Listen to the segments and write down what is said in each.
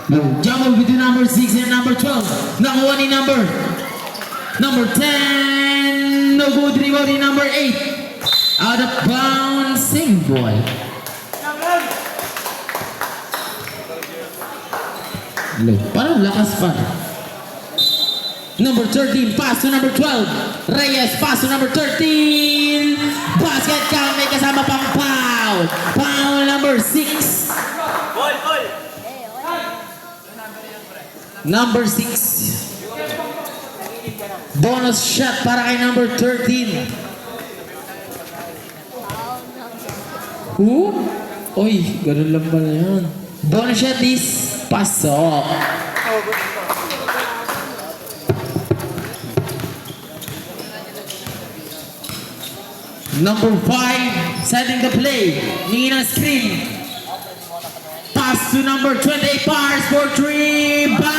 Jumble between number 6 and number 12. Nakuha ni number 10. No good rebound ni number 8. Out of bounds, same ball. Parang lakas pa. Number 13, pass to number 12. Reyes, pass to number 13. Basket count, may kasama pang foul. Foul number 6. Number 6. Bonus shot para kay number 13. Oy, ganun lang pala yan. Bonus shot is pasok. Number 5, setting the play. Nina screen. Pass to number 28, Pars for 3. Bam!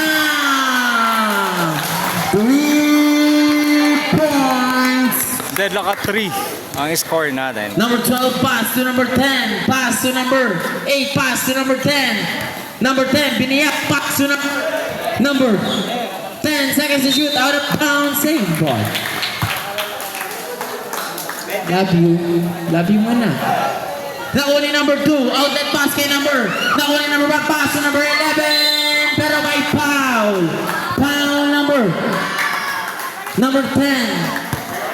3 points. Deadlock at 3 ang score natin. Number 12, pass to number 10. Pass to number 8, pass to number 10. Number 10, biniyak, pass to number 10 seconds to shoot, out of bounds, same ball. Love you muna. Nakuha number 2, outlet pass kay number. Nakuha number 1, pass to number 11. Pero may foul. Foul number 10.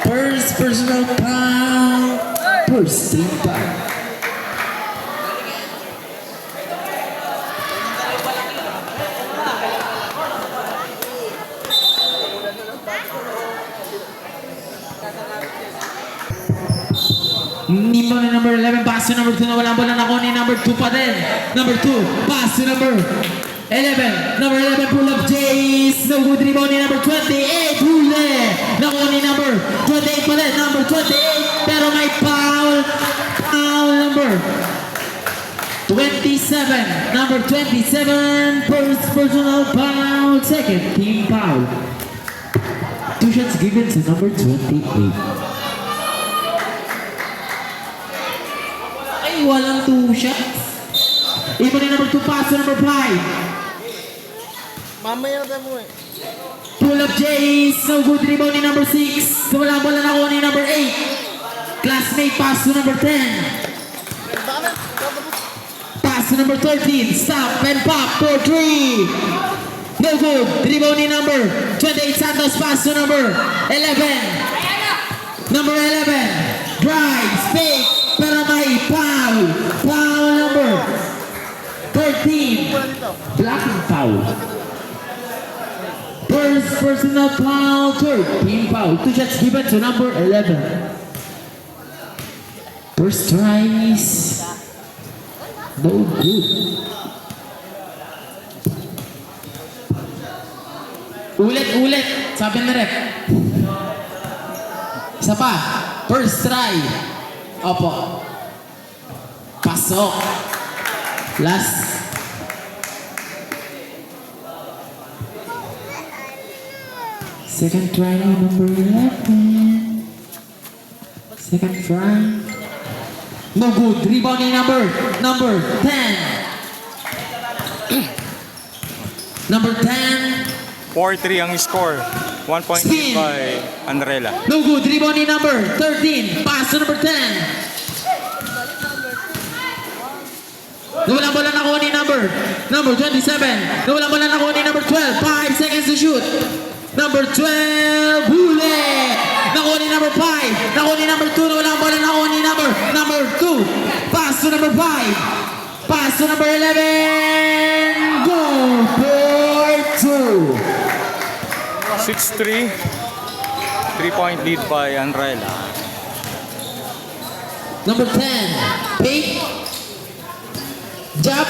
First personal foul. First team foul. Nimbo ni number 11, pass to number 2 na walang bola, nakuha ni number 2 pa din. Number 2, pass to number 11. Number 11, pull up Jace. No good rebound ni number 28. Huli. Nakuha ni number 28 pa din. Number 28, pero may foul. Foul number 27. Number 27, first personal foul. Second team foul. 2 shots given to number 28. Walang 2 shots. Iba ni number 2, pass to number 5. Mamaya na mo eh. Pull up Jace. No good rebound ni number 6. Wala bola na ni number 8. Classmate, pass to number 10. Pass to number 13. Stop and pop for 3. No good. Rebound ni number 28 Santos. Pass to number 11. Number 11. Drives, fake. Pero may foul. Foul number 13. Blocking foul. First personal foul. Third team foul. 2 shots given to number 11. First tries. No good. Ulit. Sabi na rep. Isa pa. First try. Opo. Pasok. Last. Second try, number 11. Second try. No good. Rebound ni number 10. Number 10. 4-3 ang score. 1 point Spin. by Andrela. No good. Rebound ni number 13. Pass to number 10. Nawala bola nakuha ni number 27. Nawala bola nakuha ni number 12. 5 seconds to shoot. Number 12. Huli. Nakuha ni number 5. Nakuha ni number 2. Nawala bola nakuha ni number 2. Pass to number 5. Pass to number 11. Go for 2. 6-3. 3-point lead by Andrela. Number 10, fake, jab,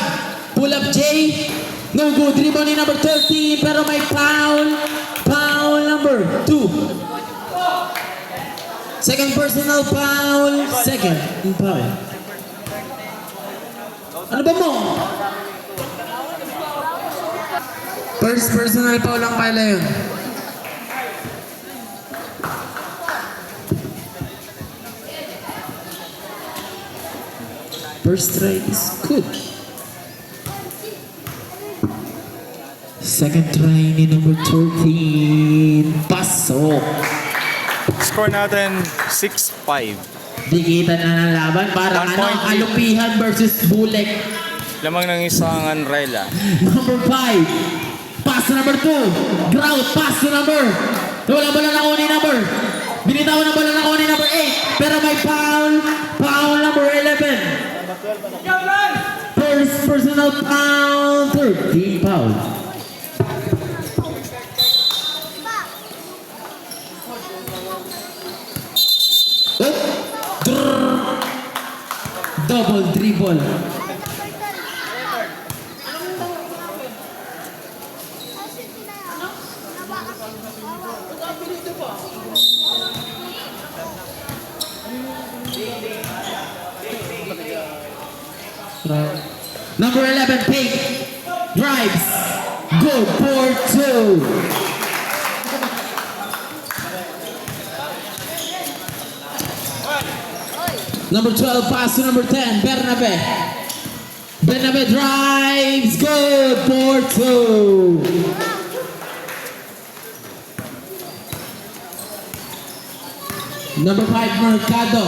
pull up J, no good, rebound ni number 13, pero may foul, foul number 2. Second personal foul, second foul. Ano ba mo? First personal foul lang pala yun. First try is good. Second try ni number 13. Pasok. Score natin 6-5. Dikitan na ng laban. Parang 1 point lead. Alupihan versus Bulek. Lamang ng isang Anrela. Number 5. Pass to number 2. Grout. Pass to number. Wala bala na ni number. Binitawan na bala na ni number 8. Pero may foul. Foul number 11. First personal foul. 13 foul. Oh. Double dribble. Number 11, Pink. Drives. Good for 2. Number 12, pass to number 10, Bernabe. Bernabe drives. Good for 2. Number 5, Mercado.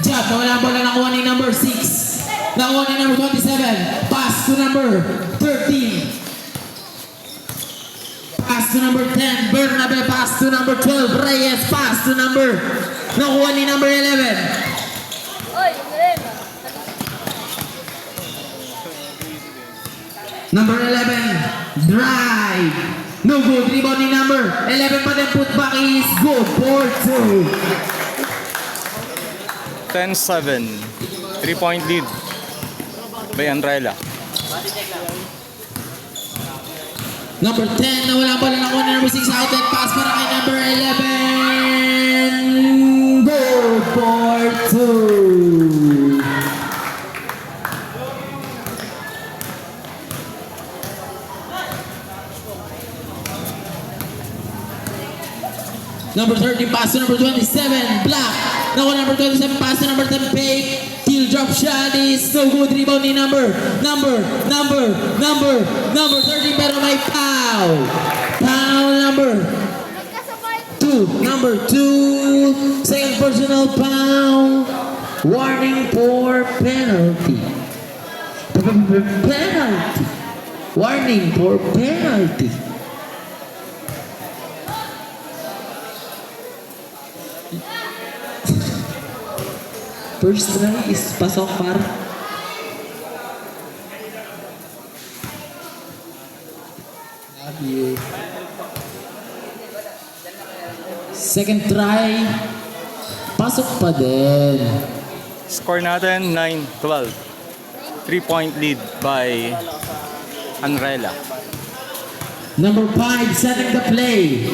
Jab, wala bola nakuha ni number 6. Nakuha ni number 27. Pass to number 13. Pass to number 10. Bernabe, pass to number 12. Reyes, pass to number. Nakuha ni number 11. Number 11, drive. No good. Rebound ni number 11 pa din. Putback is good for 2. 10-7. 3-point lead by Anrela. Number 10, nawala pala na ni number 6 outlet pass para kay number 11. Good for 2. Number 30, pass to number 27, Black. Nakuha number 27, pass to number 10, Fake. Heel drop shot is no good. Rebound ni number 13, pero may foul. Foul number 2. Number 2, second personal foul. Warning for penalty. Penalty. Warning for penalty. First try is pasok par. Second try, pasok pa din. Score natin 9-12. 3-point lead by Anrela. Number 5, setting the play.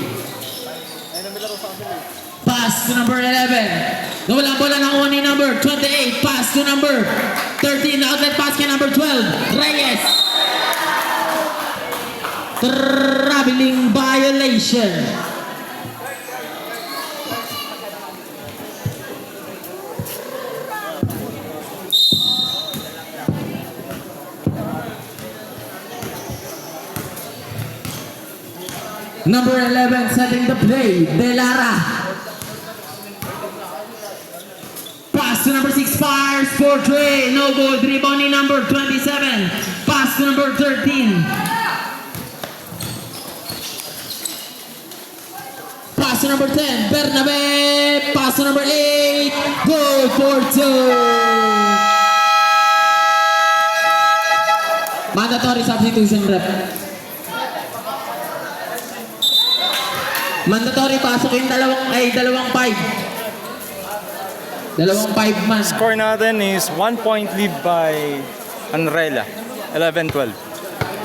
Pass to number 11. Nawala bola nakuha ni number 28. Pass to number 13. Outlet pass kay number 12. Reyes. Traveling violation. Number 11 setting the play. Delara. Pass to number 6, fires for 3. No good. Rebound ni number 27. Pass to number 13. Pass to number 10. Bernabe. Pass to number 8. Good for 2. Mandatory substitution rep. Mandatory pasok yung dalawang 5. Dalawang 5 man. Score natin is 1-point lead by Anrela. 11-12.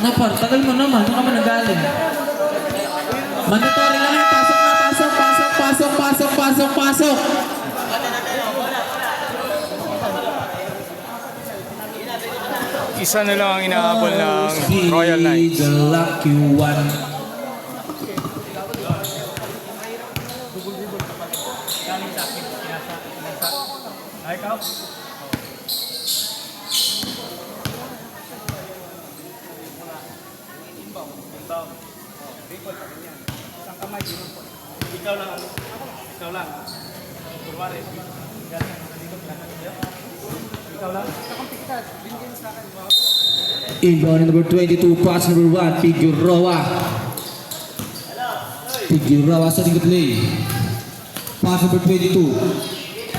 Napar, tagal mo naman. Saan ka ba nagaling? Mandatory lang yan. Pasok na, pasok. Isa na lang ang inaabol ng Royal Knights. The lucky one. Inbound number 22, pass number 1, Figueroa. Figueroa starting the play. Pass number 22.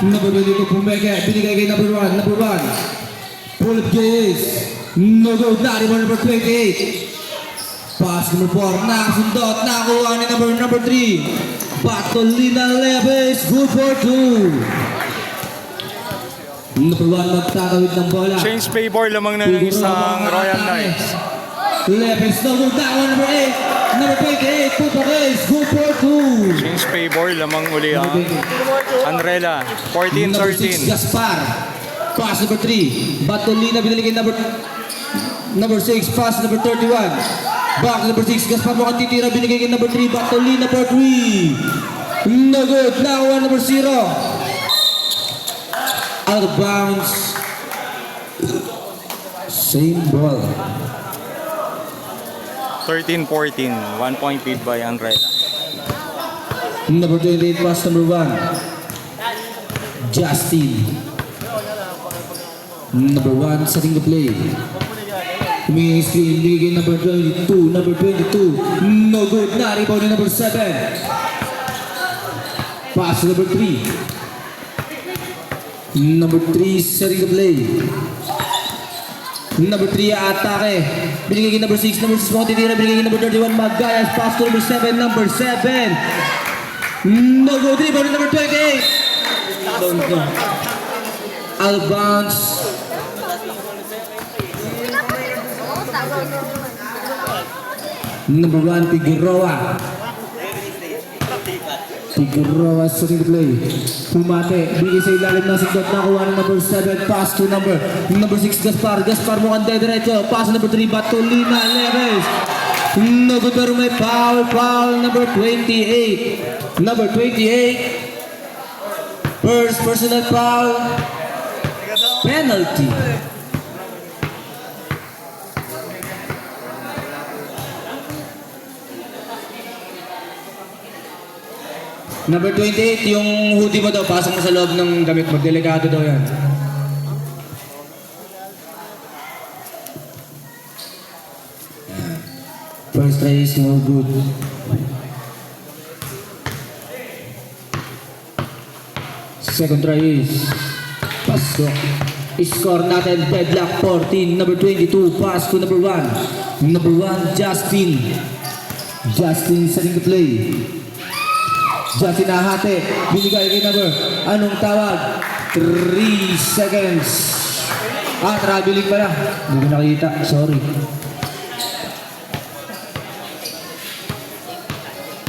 Number 22, Pumeke. Binigay kay number 1. Number 1. Pull up Gaze. No good. Naribon number 28. Pass number 4. Nakasundot. Nakakuha ni number 3. Batolina Leves. Good for 2. Number 1 magtatawid ng bola. Change favor lamang na ng isang Royal Knights. Leves. No good. Nakakuha number 8. Number 28. Puto Gaze. Good for 2. Change favor lamang uli ang Anrela. Number 6, 14-13. Gaspar. Pass number 3. Batolina binili kay number 6. Pass number 31. Back number 6. Gaspar mukhang titira. Binigay kay number 3. Batolina for 3. No good. Nakuha number 0. Out of bounds. Same ball. 13-14. 1 point lead by Anrela. Number 28. Pass number 1. Justin. Number 1 setting the play. Humingi screen, bigay number 22, number 22. No good, na-rebound ni number 7. Pass to number 3. Number 3 setting the play. Number 3 atake. Binigay kay number 6, number 6 mo titira, binigay kay number 31, Magayas. Pass to number 7, number 7. No good, rebound ni number 28. Out of bounds. Number 1, Figueroa. Figueroa starting the play. Pumate, bigay sa ilalim ng sindot. Nakuha ng number 7, pass to number 6, Gaspar. Gaspar mukhang diretso. Pass to number 3, Batolina Leves. No good, pero may foul. Number 28. Number 28. First personal foul. Penalty. Number 28, yung hoodie mo daw, pasok mo sa loob ng gamit mo. Delikado daw yan. First try is no good. Second try is pasok. Score natin, deadlock 14. Number 22, pass to number 1. Number 1, Justin. Justin setting the play. Justin nahate. Binigay kay number. Anong tawag? 3 seconds. Traveling pala. Hindi ko nakita. Sorry.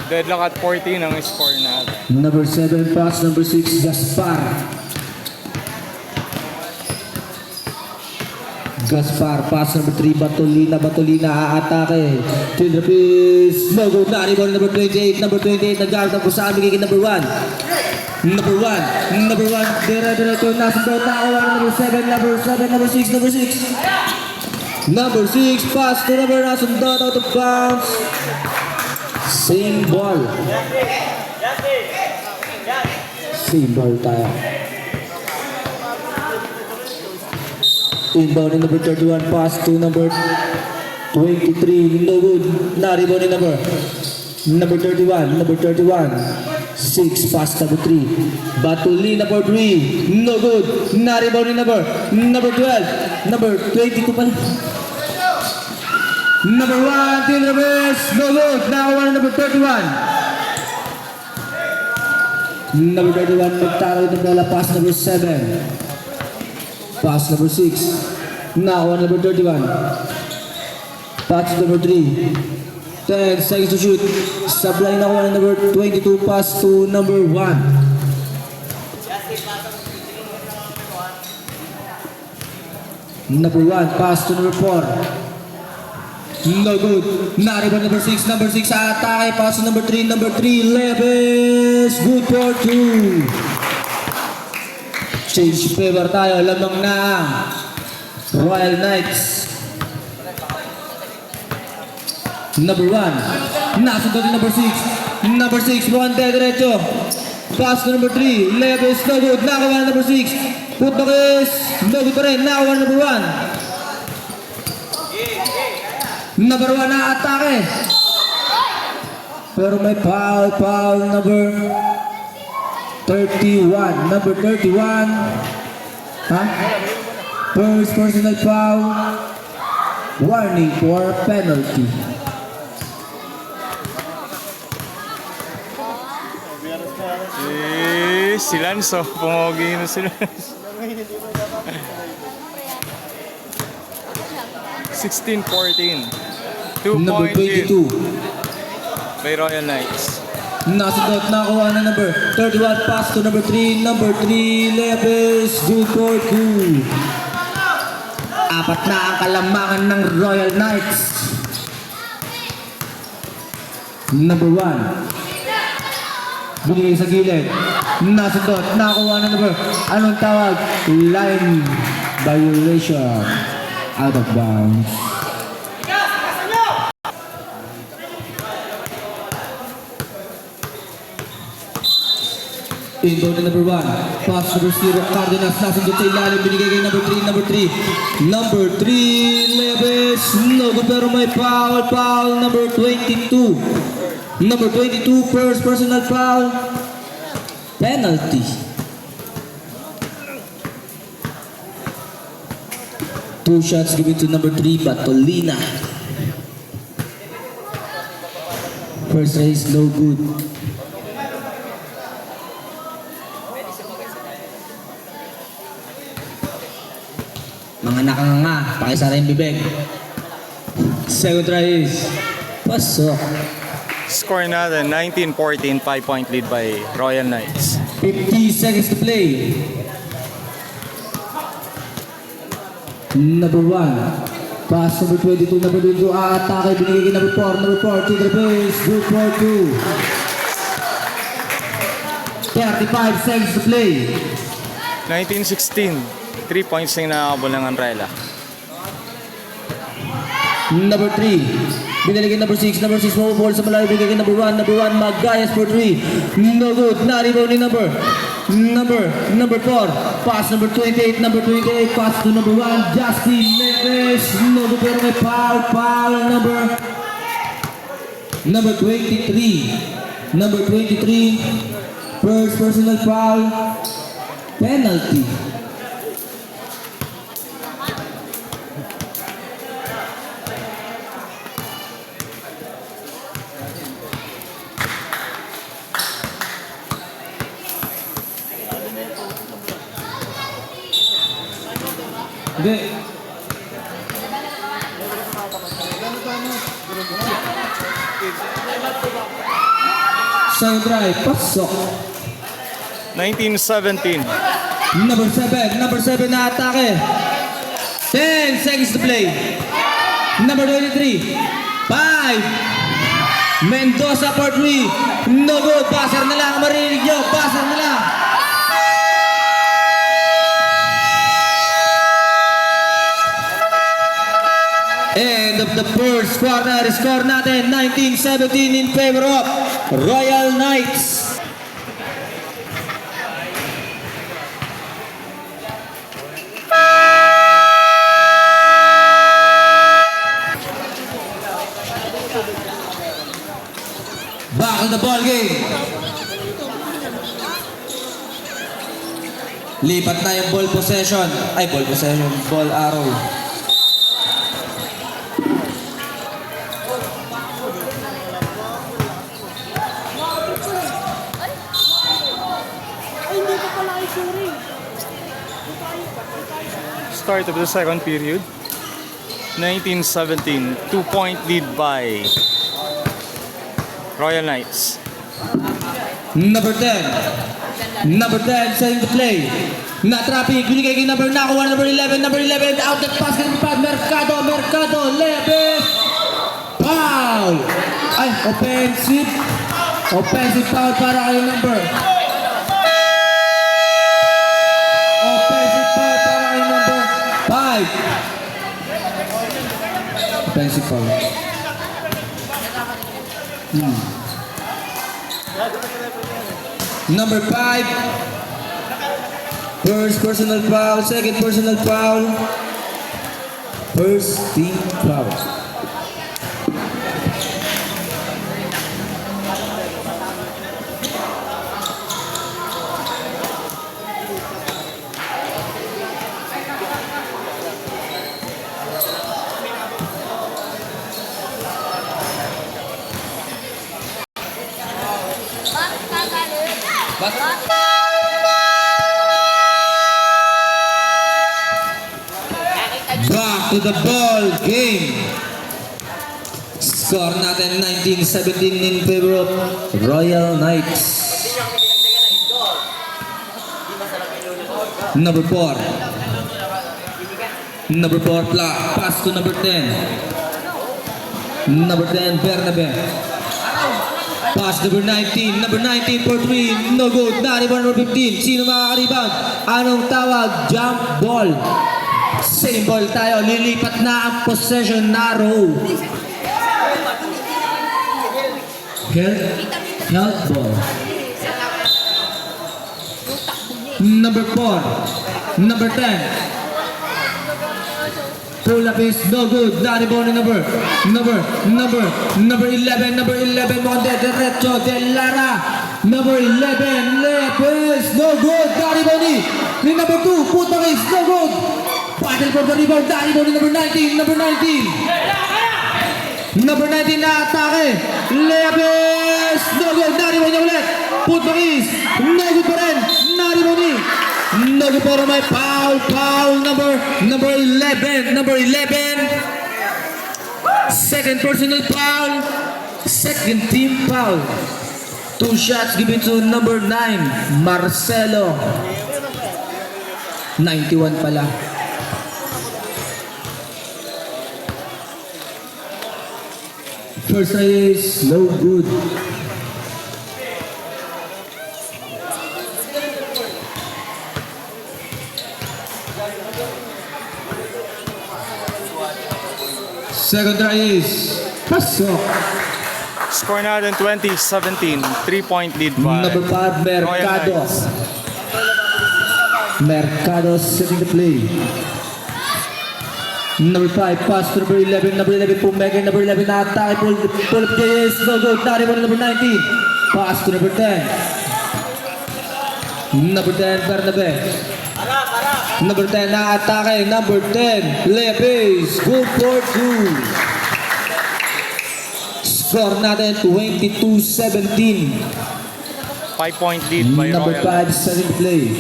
Deadlock at 14 ang score natin. Number 7 pass. Number 6 Gaspar. Gaspar pass. Number 3 Batolina. Aatake. Children please. No good na. Rebound number 28. Number 28 nag-guard ang pusabi kay number 1. Number 1. Dire-diretso nasa doon. Nakakuha number 7. Number 6. Number 6 pass to number nasundot out of bounds. Same ball. Same ball tayo. Inbound number 31, pass to number 23, no good. Na-rebound number 31. 6, pass number 3. Batolina for 3, no good. Na-rebound number 12. Number 22 pala. Number 1, Till Reyes, no good. Nakakuha number 31. Number 31, nagtaro ng bola, pass number 7. Pass number 6. Nakakuha number 31. Pass number 3. 10 seconds to shoot. Sablay nakuha number 22. Pass to number 1. Number 1. Pass to number 4. No good. Na-rebound number 6. Number 6 atake. Pass to number 3. Number 3. Leves. Good for 2. Change favor tayo. Lamang na Royal Knights. Number 1. Nasunod din number 6. Number 6, mukhang diretso. Pass to number 3. Layup is no good. Nakakuha na number 6. Put back is no good pa rin. Nakakuha na number 1. Number 1 na atake. Pero may foul number 31. Number 31. Ha? First personal foul. Warning for penalty. Si Lanzo, pumogi na sila. 16-14. 2 Number point lead 22. by Royal Knights. Nasunod, nakakuha na number 31. Pass to number 3. Number 3, layup is good for 2. Apat na ang kalamangan ng Royal Knights. Number 1. Binigay sa gilid. Nasunod, nakakuha na number. Anong tawag? Line violation. Out of bounds. Inbound na number 1. Pass number 0. Cardenas nasundot sa ilalim. Binigay kay number 3. Number 3. Number 3. Leves. No good pero may foul. Foul number 22. Number 22. First personal foul. Penalty. Two shots given to number 3. Batolina. First try is no good. Mga nakanganga, pakisara yung bibig. Second try is pasok. Score natin, 19-14, 5-point lead by Royal Knights. 50 seconds to play. Number 1. Pass number 22, number 22. Atake, binigay kay number 4. Number 4, to the base. Good for 2. 35 seconds to play. 19-16. 3 points na nakakabol ng Anrela. Number 3. Binalik kay number 6. Number 6 mabubol sa malayo. Binigay kay number 1. Number 1 Magayas for 3. No good. Na-rebound ni number 4. Pass number 28. Number 28. Pass to number 1. Justin Neves. No good pero may foul. Foul number 23. Number 23. First personal foul. Penalty. Hindi. Second try, pasok. 19-17. Number 7 na atake. 10 seconds to play. Number 23. 5. Mendoza for 3. No good. Buzzer na lang. Marinig nyo. Buzzer na lang. End of the first quarter. Score natin 19-17 in favor of Royal Knights. Back in the ball game. Lipat na yung ball possession. Ball arrow. Start of the second period. 19-17. 2-point lead by Royal Knights. Number 10. Number 10 setting the play. Na-traffic. Binigay kay number 11. Number 11. Out that pass. Mercado. Leves. Foul. Ay, offensive. Offensive foul para kay number. Offensive foul para kay number 5. Offensive foul. Number 5. First personal foul, second personal foul. First team foul. Back to the ball game. Score natin 19-17 in favor of Royal Knights. Number 4. Number 4 pass to number 10. Number 10 Bernabe. Pass number 19. Number 19 for 3. No good. Naribon number 15. Sino makaka-rebound? Anong tawag? Jump ball. Same ball tayo. Lilipat na ang possession na row. Health ball. Number 4. Number 10. Pull up is no good. Naribon number 11. Number 11 Monde Derecho de Lara. Number 11 left is no good. Naribon ni number 2 Puto is no good. Battle for the rebound. Naribon number 19. Number 19 na atake. Leapes no good. Naribon niya ulit. Puto is no good pa rin. Naribon ni no good, pero may foul number 11. Second personal foul. Second team foul. 2 shots given to number 9 Marcelo. 91 pala. First try is no good. Second try is pasok. Score natin 20-17. 3-point lead by Number 5 Mercado. Mercado setting the play. Number 5 pass to number 11. Number 11 Pumega. Number 11 na atake. Pull up is no good. Naribon number 19. Pass to number 10. Number 10 Bernabe. Number 10 na atake. Number 10 Lepes. Good for 2. Score natin 22-17. 5-point lead by Number Royal. 5 setting the play.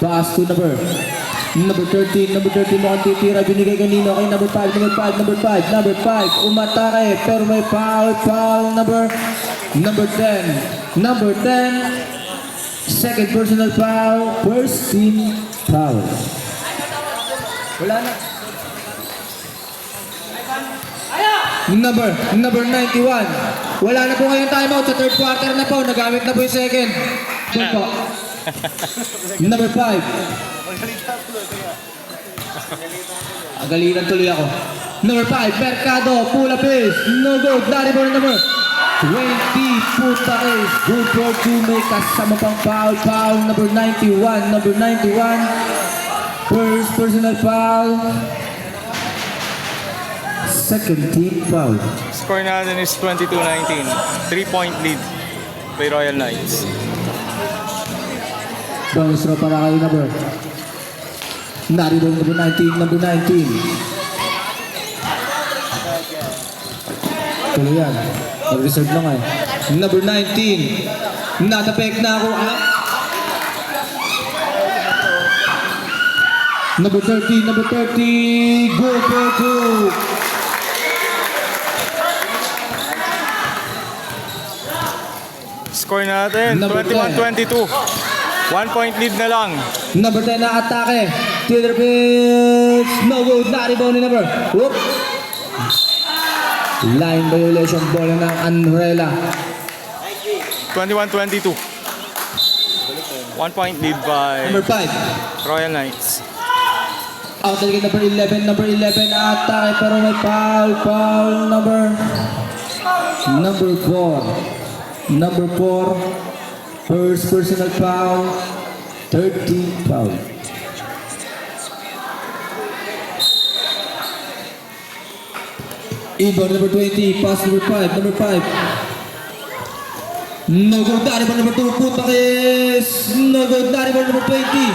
Pass to number 13. Number 13 mo ang titira. Binigay kanino kay number 5. Number 5 umatake. Pero may foul. Number 10. Number 10. Second personal foul. First team foul. Wala na. Number 91. Wala na po ngayong timeout. Sa third quarter na po. Nagamit na po yung second. Doon po. Number 5. Agalitan tuloy ako. Number 5, Mercado. Pull up is no good. Naribon number 20. Puta is good for 2. May kasama pang foul. Number 91. First personal foul. Second team foul. Score natin is 22-19. 3-point lead by Royal Knights. Bonus row para kayo number. Naribon number 19. Tuloy yan. Mag-reserve lang eh. Number 19. Natapek na ako. Number 30. Go for 2. Score natin Number 21-22. 1-point lead na lang. Number 10 na atake. Theater pitch. No good. Naribon ni number. Whoop. Line violation. Bola ng Anrela. 21-22. 1-point lead by Number 5. Royal Knights. Out again number 11 na atake pero may foul. Number 4. Number 4. First personal foul. 13 foul. Inbound number 20. Pass number 5. Number 5. No good. Nariball number 2. Putak is no good. Nariball number 20.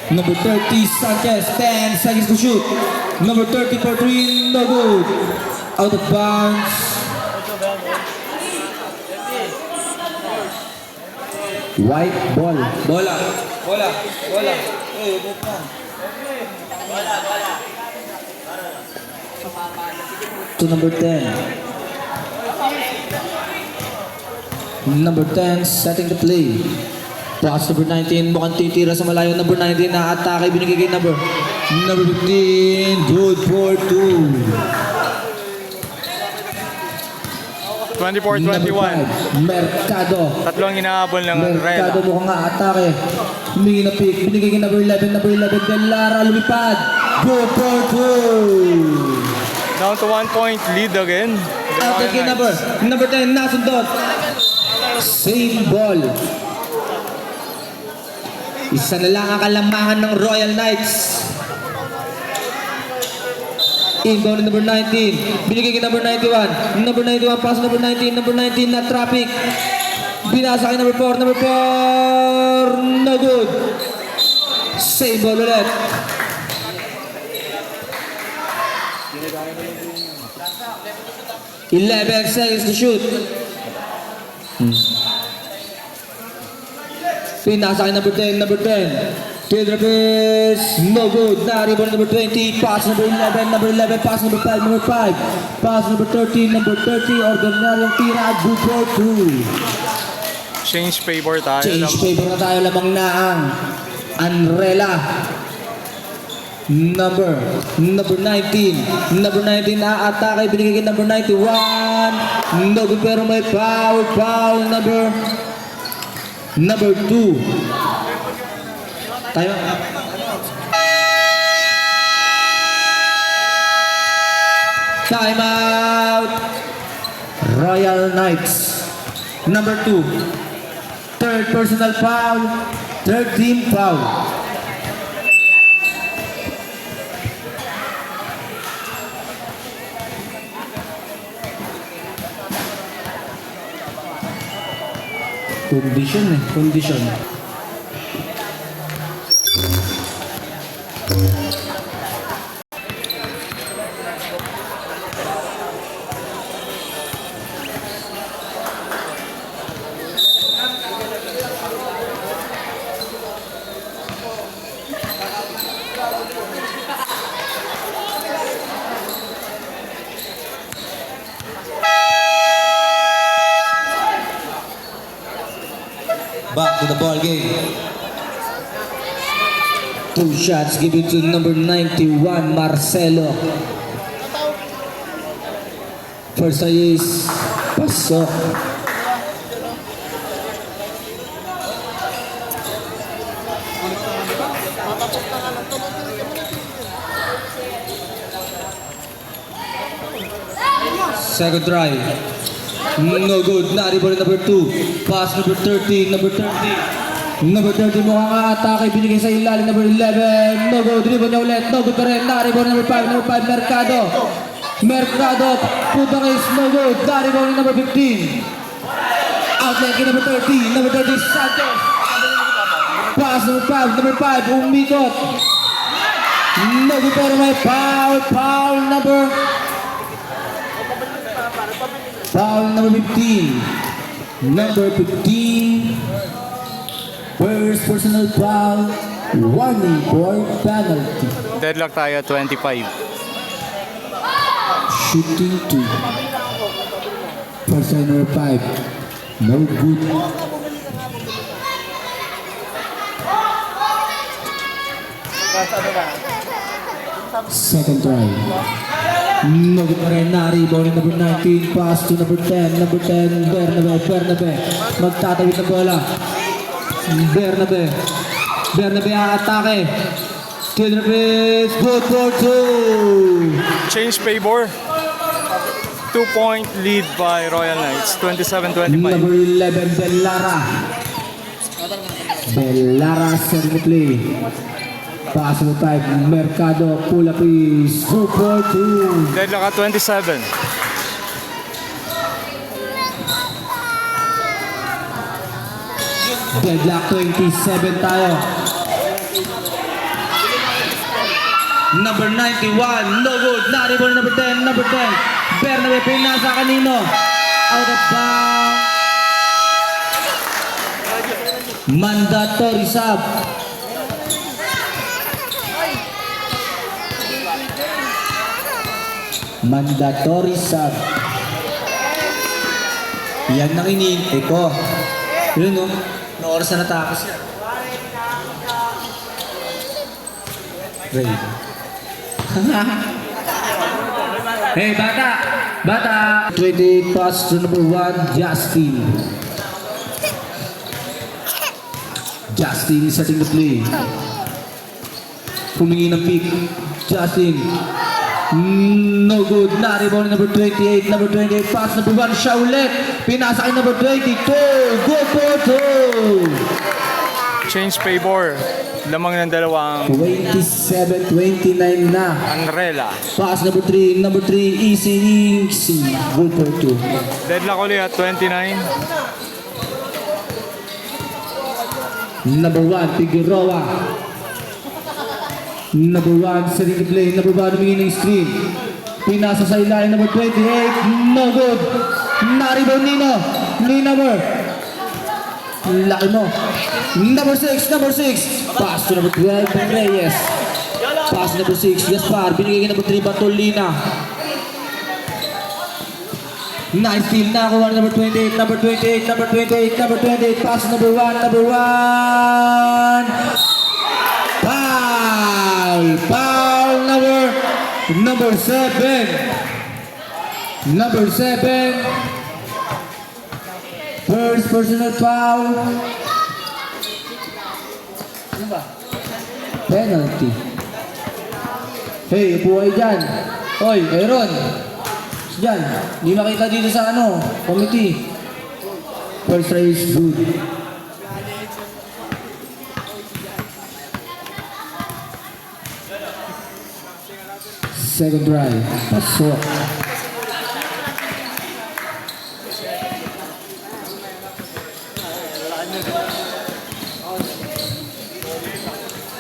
Number 30, Sanchez, 10 seconds to shoot. Number 30 for 3, no good. Out of bounds. White ball. Bola. Bola. Bola. To number 10. Number 10, setting the play. Pass number 19, mukhang titira sa malayo. Number 19 na atake, binigay kay number 15, good for 2. 24-21. Number 5, Mercado. Tatlong inaabol ng Mercado Rela. mukhang nga atake. Humingi na pick, binigay kay number 11, Delara, lumipad. Good for 2. Down to 1 point lead again. Atake kay number 10, nasundot. Same ball. Isa na lang ang kalamangan ng Royal Knights. Inbound number 19. Binigay kay number 91. Number 91, pass number 19. Number 19 na traffic. Binasa kay number 4. Number 4, no good. Same ball ulit. Eleven seconds to shoot. Pinasa kay number 10, number 10. Kidrapis, no good. Nariball number 20, pass number 11, number 11, pass number 5, number 5. Pass number 13, number 30, ordinaryong tira at good for 2. Change favor tayo. Change favor na tayo, lamang na ang Anrela. Number 19. Number 19 na atake, binigay kay number 91. No good pero may foul, number 2. Tayo. Time out. Royal Knights. Number 2. Third personal foul. 13 foul. Condition. Back to the ball game. 2 shots given to number 91, Marcelo. First is pasok. Second try. No good. Nariball number 2. Pass number 13. Number 30 mukhang atake. Binigay sa ilalim. Number 11. No good. Dribble niya ulit. No good pa rin. Nariball number 5. Number 5. Mercado. Putang is no good. Nariball number 15. Outlet kay number 30. Number 30 Santos. Pass number 5. Number 5. Umikot. No good pero may foul. Foul number 15. Number 15. First personal foul. Warning for penalty. Deadlock tayo, 25. Shooting 2. First number 5. No good. Second try. No good pa rin. Nariball number 19. Pass to number 10. Number 10. Bernabe. Magtatawid na bola. Bernabe aatake. Kidrapis. Good for 2. Change favor. 2-point lead by Royal Knights, 27-25. Number 11, Bellara. Bellara setting the play. Possible type, Mercado, pull up is 2-4-2. Deadlock at 27. Deadlock 27 tayo. Number 91, no good. Naribol number 10, number 10. Bernabe pinasa kanino. Out of bounds. Mandatory sub. Mandatory sub. Yan ang iniintay ko. Yun no, na oras na natapos yan. Ray. Hey, bata! Bata! 28 pass to number 1, Justin. Justin is setting the play. Humingi ng pick. Justin. No good. Na-rebound number 28. Number 28 pass. Number 1. Siya ulit. Pinasa kay number 22. Go for 2. Change favor. Lamang ng dalawang 27-29 na. Anrela. Pass number 3. Number 3. Easy. Go for 2. Deadlock ulit at 29. Number 1. Figueroa. Number 1, setting the play. Number 1, humingi ng screen. Pinasa sa ilalim. Number 28, no good. Na-rebound Nino. Nino. Laki mo. Number 6. Pass to number 12, Reyes. Pass number 6, Gaspar. Binigay kay number 3, Batolina. Nice steal na kuha number 28. Pass number 1. Foul number 7. First personal foul. Ano ba? Penalty. Hey, upo kayo dyan. Hoy, Aaron. Dyan. Hindi makita dito sa committee. First try is good. Second drive. Pasok.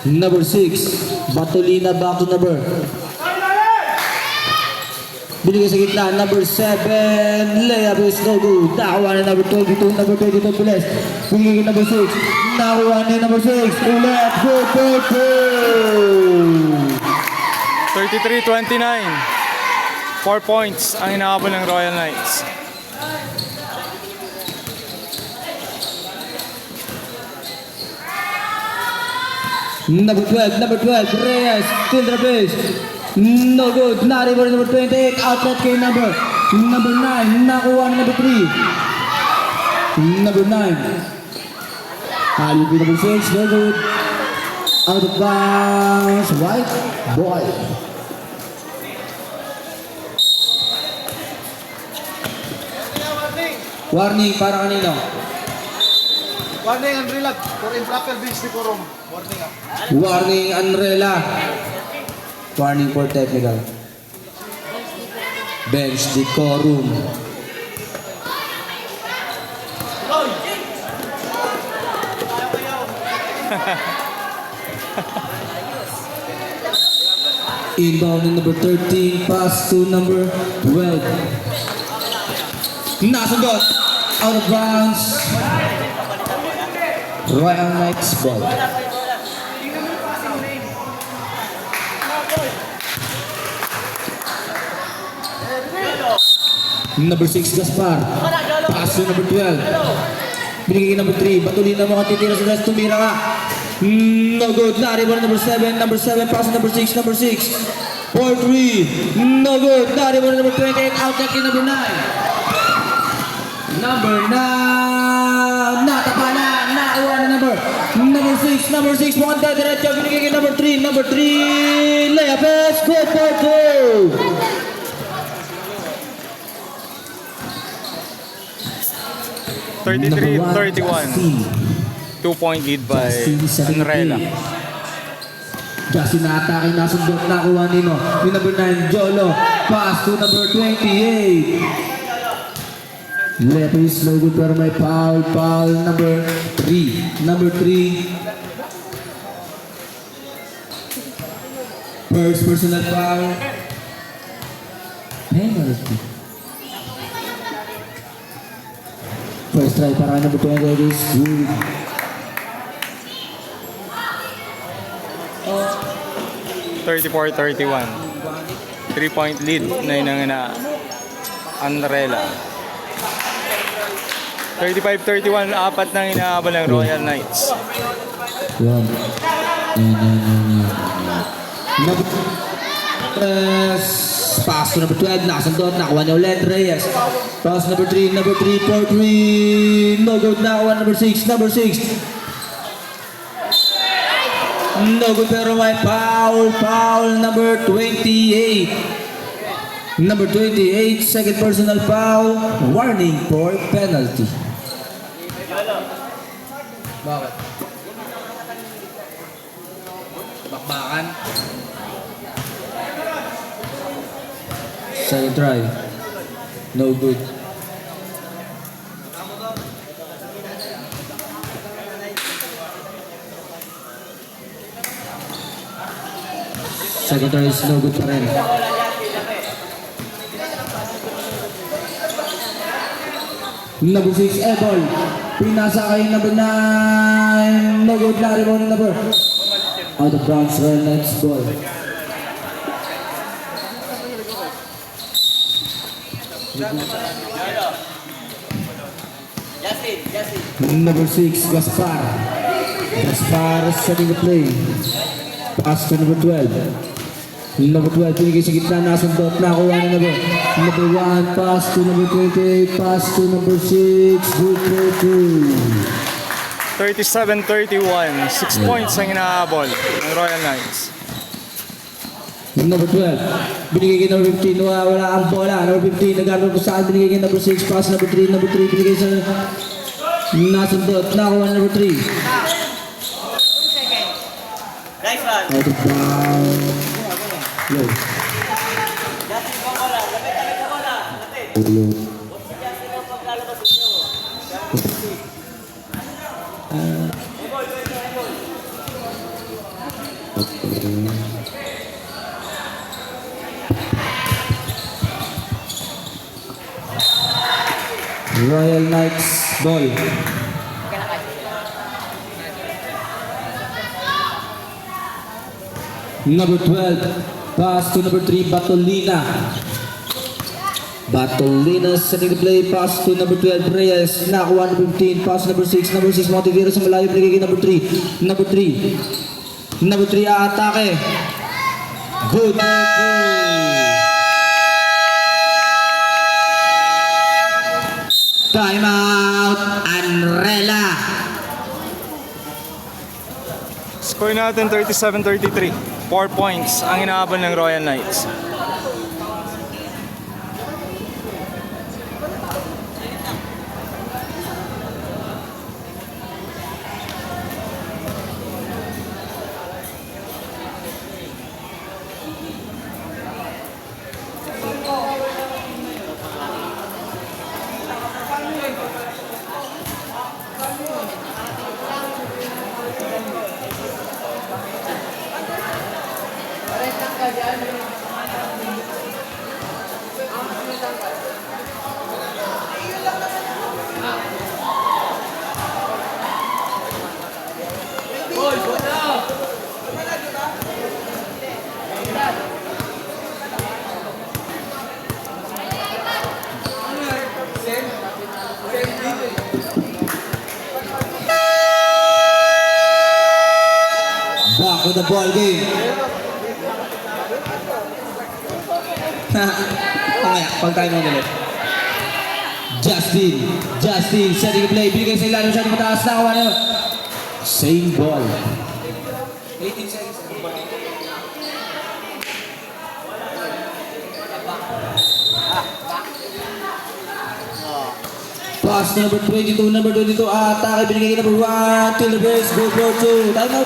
Number 6. Batolina back to number. Binigay sa gitna. Number 7. Layup is no good. Nakakuha na number 22. Number 22 bilis. Binigay number 6. Nakakuha na number 6. Ulit. Go. 33-29. 4 points ang inaabot ng Royal Knights. Number 12, Reyes, still the base. No good. Na-rebound number 28. Outlet kay number 9. Nakuha na number 3. Number 9. Alibi number 6. No good. Out of bounds. White boy. Warning para kanino? Warning, Anrela, for improper bench decorum. Warning ah. Warning, Anrela. Warning for technical. Bench decorum. Inbound in number 13, pass to number 12. Nasagot. Out of bounds. Royal Knights ball. Number 6, Gaspar. Pass to number 12. Binigay number 3. Batulina mo ka titira sa guys. Tumira ka. No good. Na-rebound number 7. Number 7. Pass to number 6. Number 6. 4-3. No good. Na-rebound number 28. Out kay number 9. Number 9. Natapanan. Nakuha na number 6. Number 6. Mukhang diretso. Binigay kay number 3. Number 3. Layup is good for 2. 33-31. 2-point lead by Anrela. Justin na atake, nasundot, nakuha nino. Yung number 9, Jolo. Pass to number 28. Left is no good pero may foul. Foul number 3. Number 3. First personal foul. Penalty. First try para number 28 is good. 34-31. 3-point lead na inangina Anrela. 35-31, apat nang inaabol ng Royal Knights. Yan. Pass to number 12, nakasundot, nakuha niya ulit, Reyes. Pass number 3, 4-3, no good, nakuha number 6, no good pero may foul number 28. Number 28, second personal foul, warning for penalty. Bakit? Bakbakan? Second try. No good. Second try is no good pa rin. Number 6, Ebol. Pinasa kay number 9. No good na rin number. Out of bounds, Royal Knights ball. Number 6, Gaspar. Gaspar setting the play. Pass to number 12. Number 12, pinigay sa gitna, nasundot, nakuha na number. Number 1, pass to number 28, pass to number 6, good play two. 37-31, 6 points ang inaabol ng Royal Knights. Number 12, binigay kay number 15, wala ang bola. Number 15, nag-arrow ko saan, binigay kay number 6, pass number 3, binigay sa nasundot, nakuha na number 3. Out of bounds. Low. Royal Knights ball. Number 12, pass to number 3, Batolina. Batolina setting the play, pass to number 12, Reyes. Nakuha number 15, pass number 6, Motivero sa malayo, binigay kay number 3. Number 3 aatake. Good. Time out, Anrela. Score natin 37-33. 4 points ang inaabol ng Royal Knights. Back with the ball game. Mamaya, pag-time mo ulit. Justin, setting the play. Binigay sa ilalim siya ng mataas na kawan niya. Same ball. 18 seconds. Pass to number 22, atake binigay kay number 1, till the base, go for 2. Time out.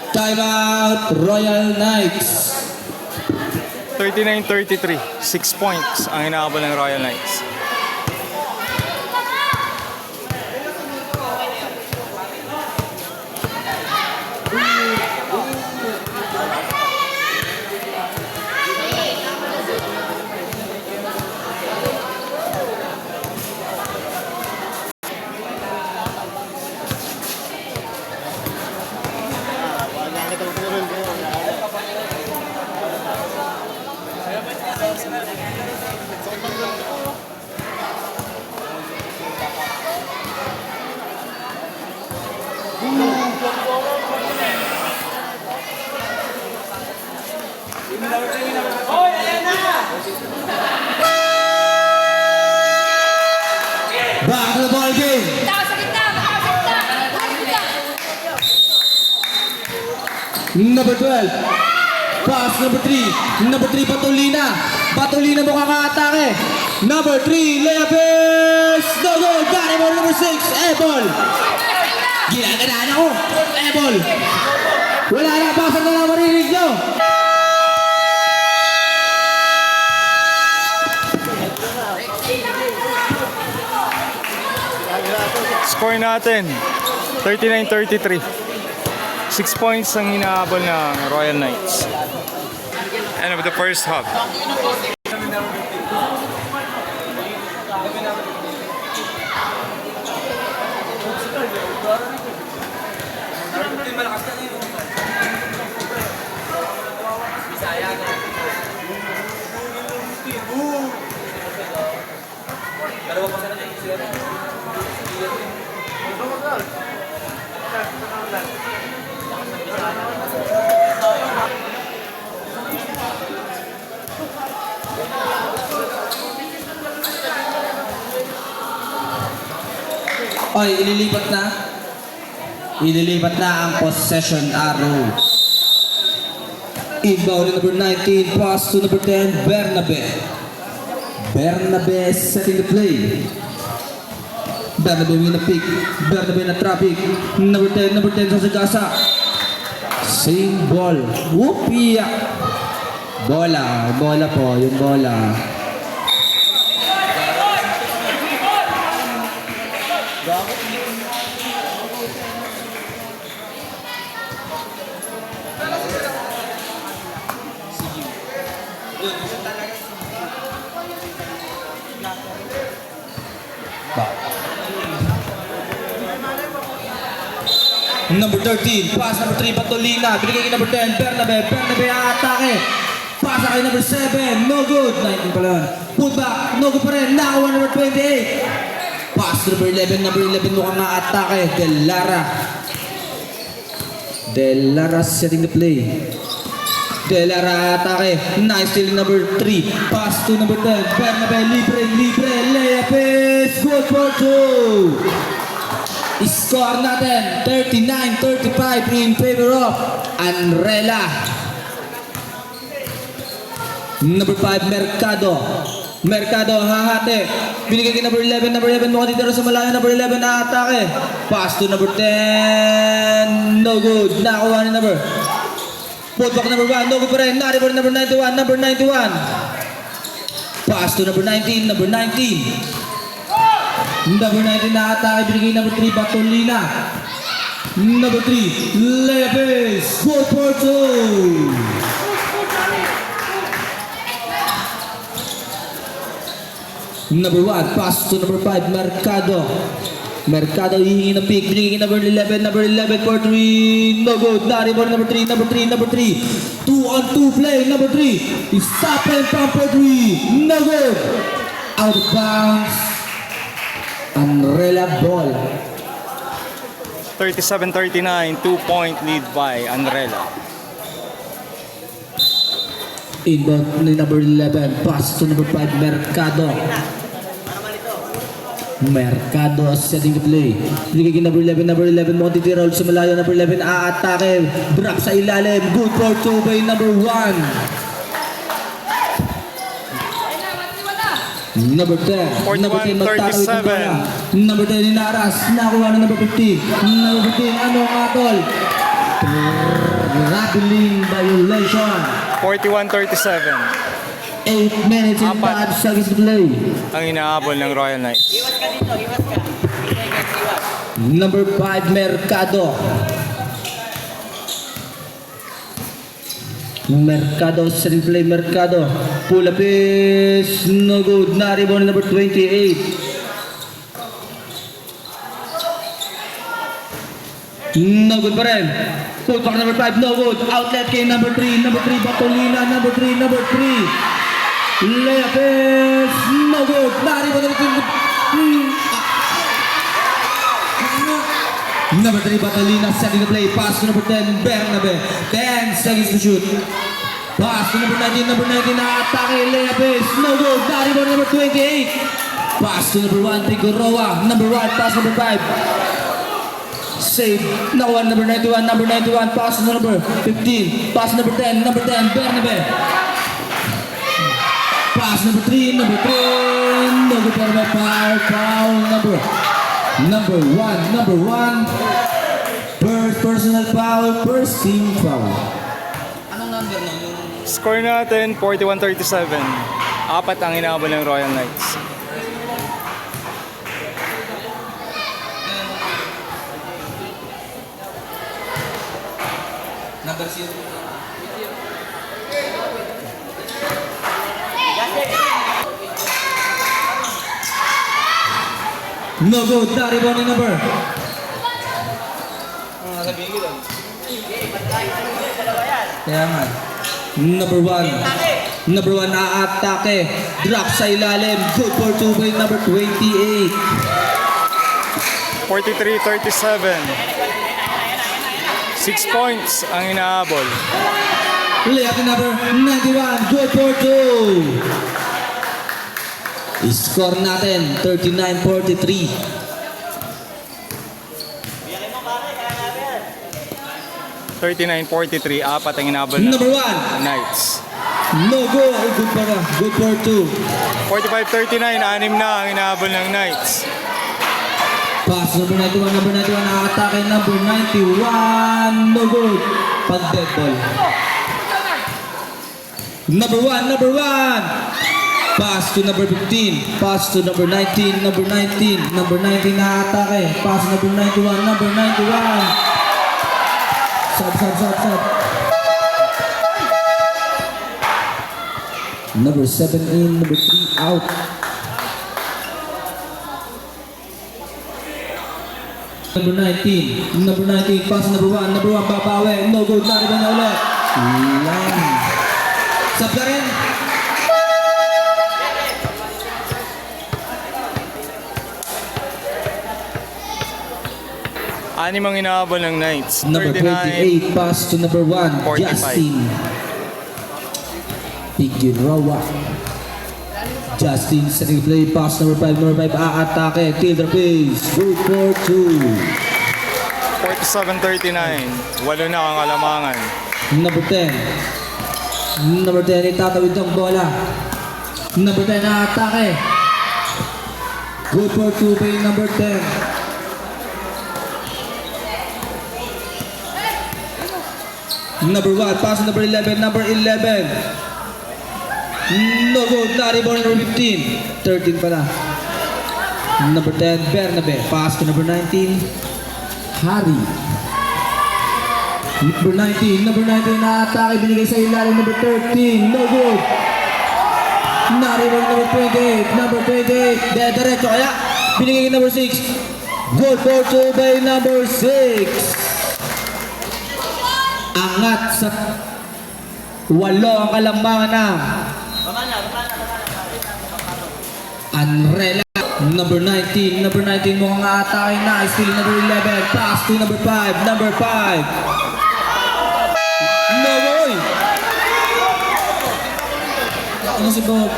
Time out, Royal Knights. 39-33. 6 points ang inaabol ng Royal Knights. Back to the ball game. Number 12. Pass number 3. Number 3 Patulina. Patulina mo kaka-atake. Number 3 layup is no goal. Got ball number 6. Ebol. Ginaganaan ako. Ebol. Wala na. Basa na lang marinig nyo. Score natin, 39-33. 6 points ang inaabol ng Royal Knights. End of the first half. Oy, ililipat na. Ililipat na ang possession arrow. Inbound number 19, pass to number 10, Bernabe. Bernabe setting the play. Bernabe with a pick. Bernabe na traffic. Number 10 sa Sagasa. Same ball. Whoopia. Bola po, yung bola. Number 13, pass number 3, Patolina. Binigay kay number 10, Bernabe. Bernabe atake. Pasa kay number 7, no good. 19 pala yun. Put back, no good pa rin. Nakawa number 28. Pass number 11, mukhang atake. Delara setting the play. Delara atake. Nice steal number 3. Pass to number 10, Bernabe. Libre. Layup is good for 2. Score natin 39-35 in favor of Anrela. Number 5 Mercado hahate. Binigay kay number 11 mo dito sa malayo. Number 11 na atake. Pass to number 10. No good. Nakakuha ni number. Put back number 1. No good pa rin. Nari pa rin number 91. Pass to number 19. Number 19 na atake, binigay number 3, Batolina. Number 3, Leves, good for 2. Number 1, pass to number 5, Mercado hihingi ng pick, binigay number 11 for 3, no good. Nari mo number 3, 2-on-2 play, number 3, stop and pump for 3, no good. Out of bounds. Anrela ball. 37-39, 2-point lead by Anrela. Inbound ni number 11, pass to number 5, Mercado setting the play. Binigay kay number 11 mo titirol sa malayo. Number 11 aatake, drop sa ilalim, good for 2 by number 1. Number 10. Number 10 magtatawid ng bola. 41-37. Number 10 inaras. Nakuha ng number 15. Number 15 ano ang atol? Rattling violation. 41-37 8 minutes and Apat. 5 seconds to play. ang inaabol ng Royal Knights. Number 5 Mercado. Mercado, setting play Mercado. Pull up is no good. Na rebound number 28. No good pa rin. Pull back number 5, no good. Outlet kay number 3. Number 3, Batolina. Number 3, number 3. Layup is no good. Na rebound number 2. Number 3, Batolina, setting the play. Pass to number 10, Bernabe. 10 seconds to shoot. Pass to number 19, na-atake. Layup is no good. Na rebound number 28. Pass to number 1, Figueroa. Number 1, pass number 5. Save. Nakuha number 91, pass to number 15. Pass number 10, Bernabe. Pass number 3, no good for the foul. Number one. First personal foul, first team foul. Score natin 41-37. Apat ang inaabol ng Royal Knights. Number 0. No good, na rebound ni number. Kaya nga. Number 1 aatake. Drop sa ilalim. Good for 2 by number 28. 43-37. 6 points ang inaabol. Layup number 91. Good for 2. Score natin 39-43. 39-43. Apat ang inaabol ng Number 1. Knights. No go. Good para. Good for 2. 45-39. 6 na ang inaabol ng Knights. Pass number 91. Number 91 nakatake. Number 91. No good. Pag dead ball. Number 1. Pass to number 15. Pass to number 19. Number 19 nakatake. Pass number 91. Number 91. Sub. Number 7 in. Number 3 out. Number 19, pass number 1, babawi, no good, nariban na ulit. Lang. Sub ka rin. Anim ang inaabol ng Knights. Number 28, pass to number 1, 45. Justin. Figueroa. Justin, setting play, pass number 5, aatake, Tilder pace, good for 2. 47-39. 8 na ang alamangan. Number 10, itatawid ang bola. Number 10, aatake. Good for 2 by number 10. Number 1, pass to number 11. No good, na rebound number 15. 13 pala. Number 10, Bernabe. Pass to number 19, Harry. Number 19 na-atake. Binigay sa ilalim. Number 13, no good. Na rebound number 28. Number 28, diretso kaya. Binigay number 6. Good for 2 by number 6. Angat sa 8 ang kalambangan na Anrela. Number 19 mukhang atake na. Still number 11. Pass to number 5. Number 5. No boy. Ano si Bob?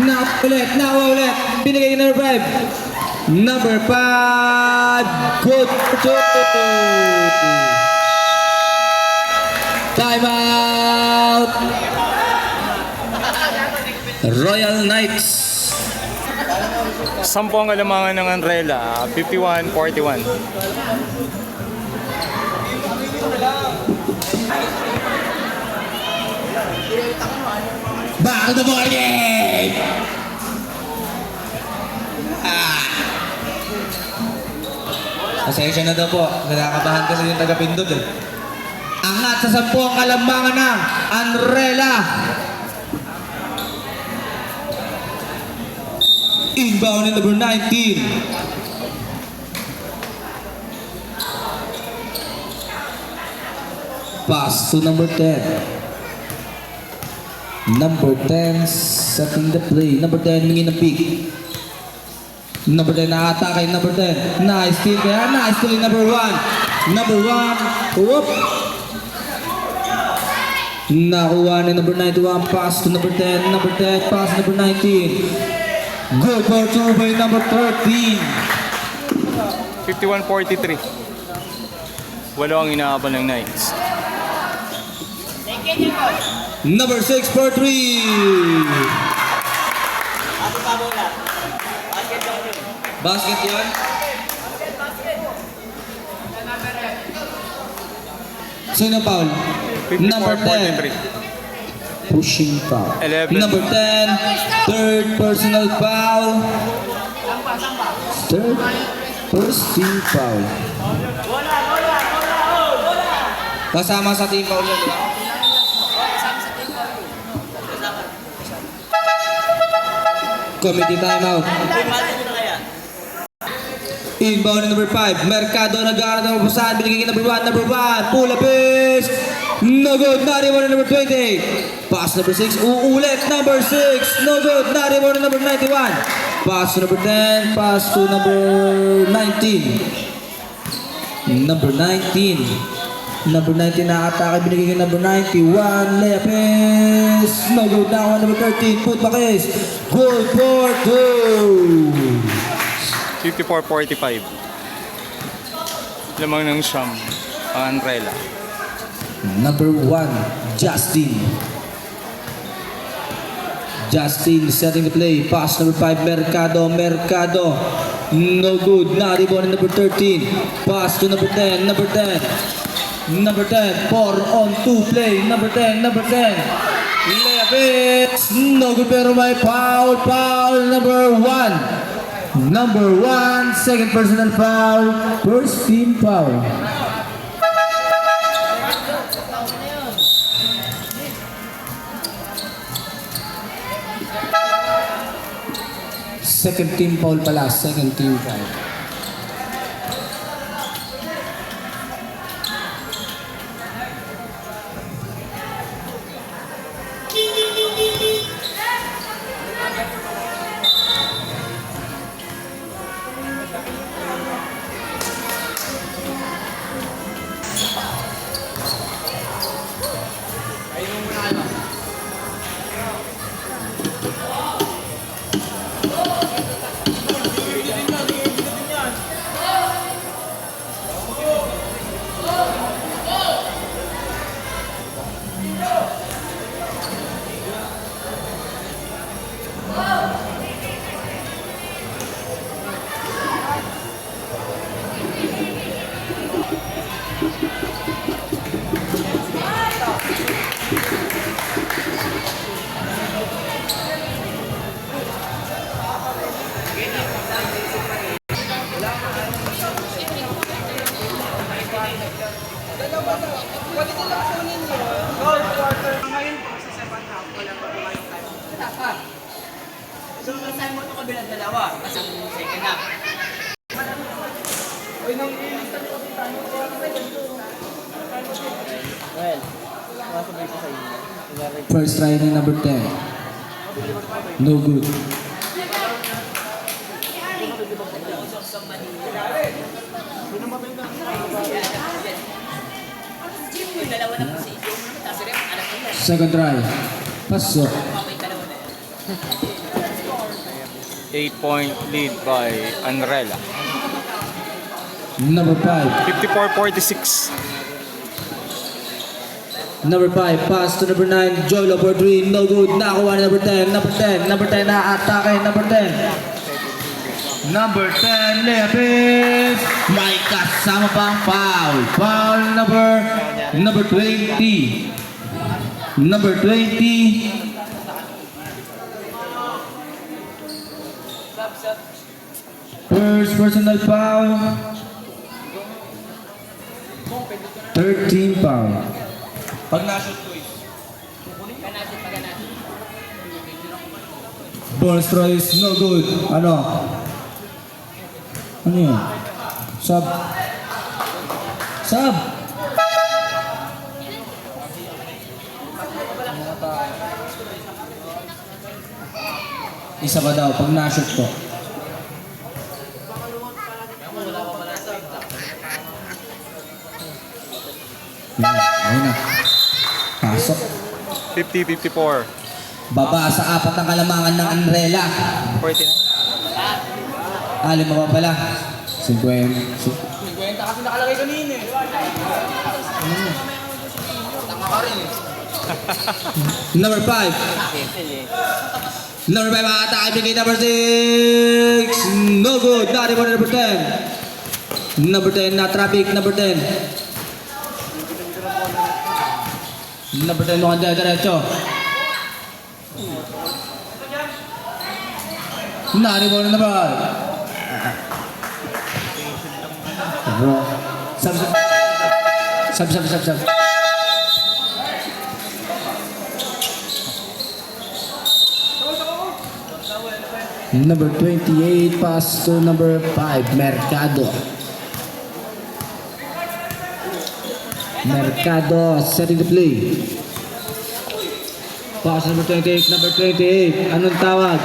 Nawa ulit. Binigay number 5. Number 5. Good to time out. Royal Knights. 10 ang alamangan ng Anrela, 51-41. Back to the ball game! Pasensya na daw po. Nakakabahan kasi yung taga-Pindod eh. Angat sa 10 ang kalambangan ng Anrela. Inbound in number 19. Pass to number 10. Number 10 setting the play. Number 10 mingi ng pick. Number 10 na-atake. Number 10. Nice steal kaya. Nice steal in number 1. Number 1. Whoop. Nakuha ni number 91. Pass to number 10. Number 10. Pass number 19. Good for 2 by number 13. 51-43. Walo ang inaabal ng Knights. Number 6 for 3. Basket yun? Sino foul? Number 10. 54-43. Pushing foul. 11. Number 10. Third personal foul. Third first team foul. Kasama sa team foul yun, di ba? Committee timeout. Inbound number 5. Mercado nag-aaral ng pasahan. Binigay number 1. Number 1. Pull up is. No good. Not even number 20. Pass number 6. Uulit. Number 6. No good. Not even number 91. Pass to number 10. Pass to number 19. Number 19. Number 19 na atake. Binigay kay number 91. Layup is. No good. Now number 13. Put back is. Good for 2. 54-45. Lamang ng Sham ang Anrela. Number 1, Justin. Justin setting the play. Pass number 5, Mercado. Mercado. No good. Not even number 13. Pass to number 10. Number 10. Number 10. 4 on 2 play. Number 10. Number 10. Layup is no good pero may foul. Foul number 1. Number 1, second personal foul, first team foul. Second team foul pala, second team foul. So, saan mo ito kabilang dalawa? Kasi second half. First try ni number 10. No good. Second try. Pasok. 8-point lead by Anrela. Number 5. 54-46. Number 5, pass to number 9, Jolo for 3, no good. Nakakuha ni number 10, number 10 na atake, number 10. Number 10, layup is may kasama pang foul. Foul number 20. Number 20. First personal foul. 13 foul. Pag na-shoot ko is. Bonus throw is no good. Ano yun? Sub. Isa ba daw pag na-shoot ko? Ayun na. Pasok. 50-54. Baba sa 4 ang kalamangan ng Anrela. 49. Lima pa pala. 50. 50 kasi nakalagay kanina eh. Number 5. Number 5 atake bigay number 6. No good. Dari mo number 10. Number 10 na traffic. Number 10. Number 10 mukhang diretso. Nari mo na naman. Sub. Number 28 pass to number 5, Mercado. Mercado setting the play. Pass number 28, number 28. Anong tawag?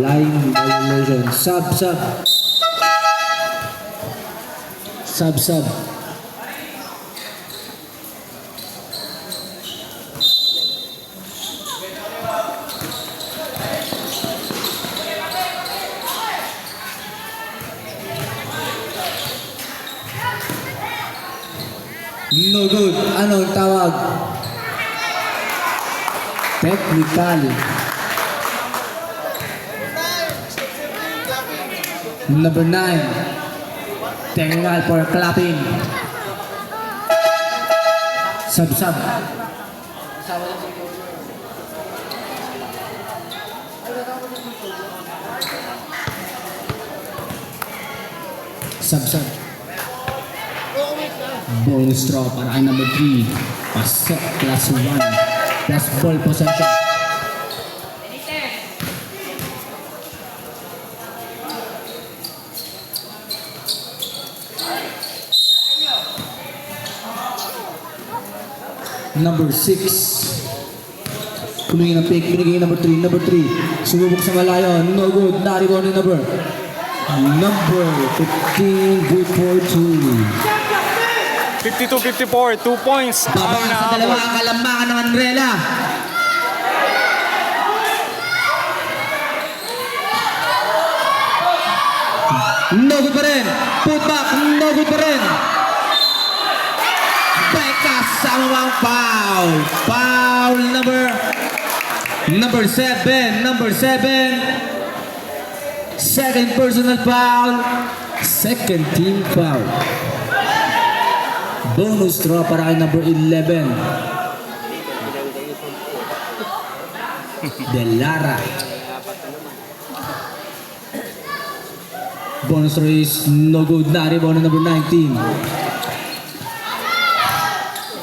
Line violation. Sub. No good. Anong tawag? Technical. Number 9. Technical for clapping. Sub. Bonus draw para kay number 3. Pasok plus 1. Plus ball possession. Number 6. Kulungin ang pick. Binigay number 3. Number 3. Sumubok sa malayo. No good. Naribo ni number 15. Good for 2. 52-54. 2 points. Baba sa dalawa ang kalambangan ng Anrela. No good pa rin. Put back. No good pa rin. Becca sama ang foul. Foul number 7. Number 7. Second personal foul. Second team foul. Bonus draw para kay number 11. Delara. Bonus draw is no good. Naribo na number 19.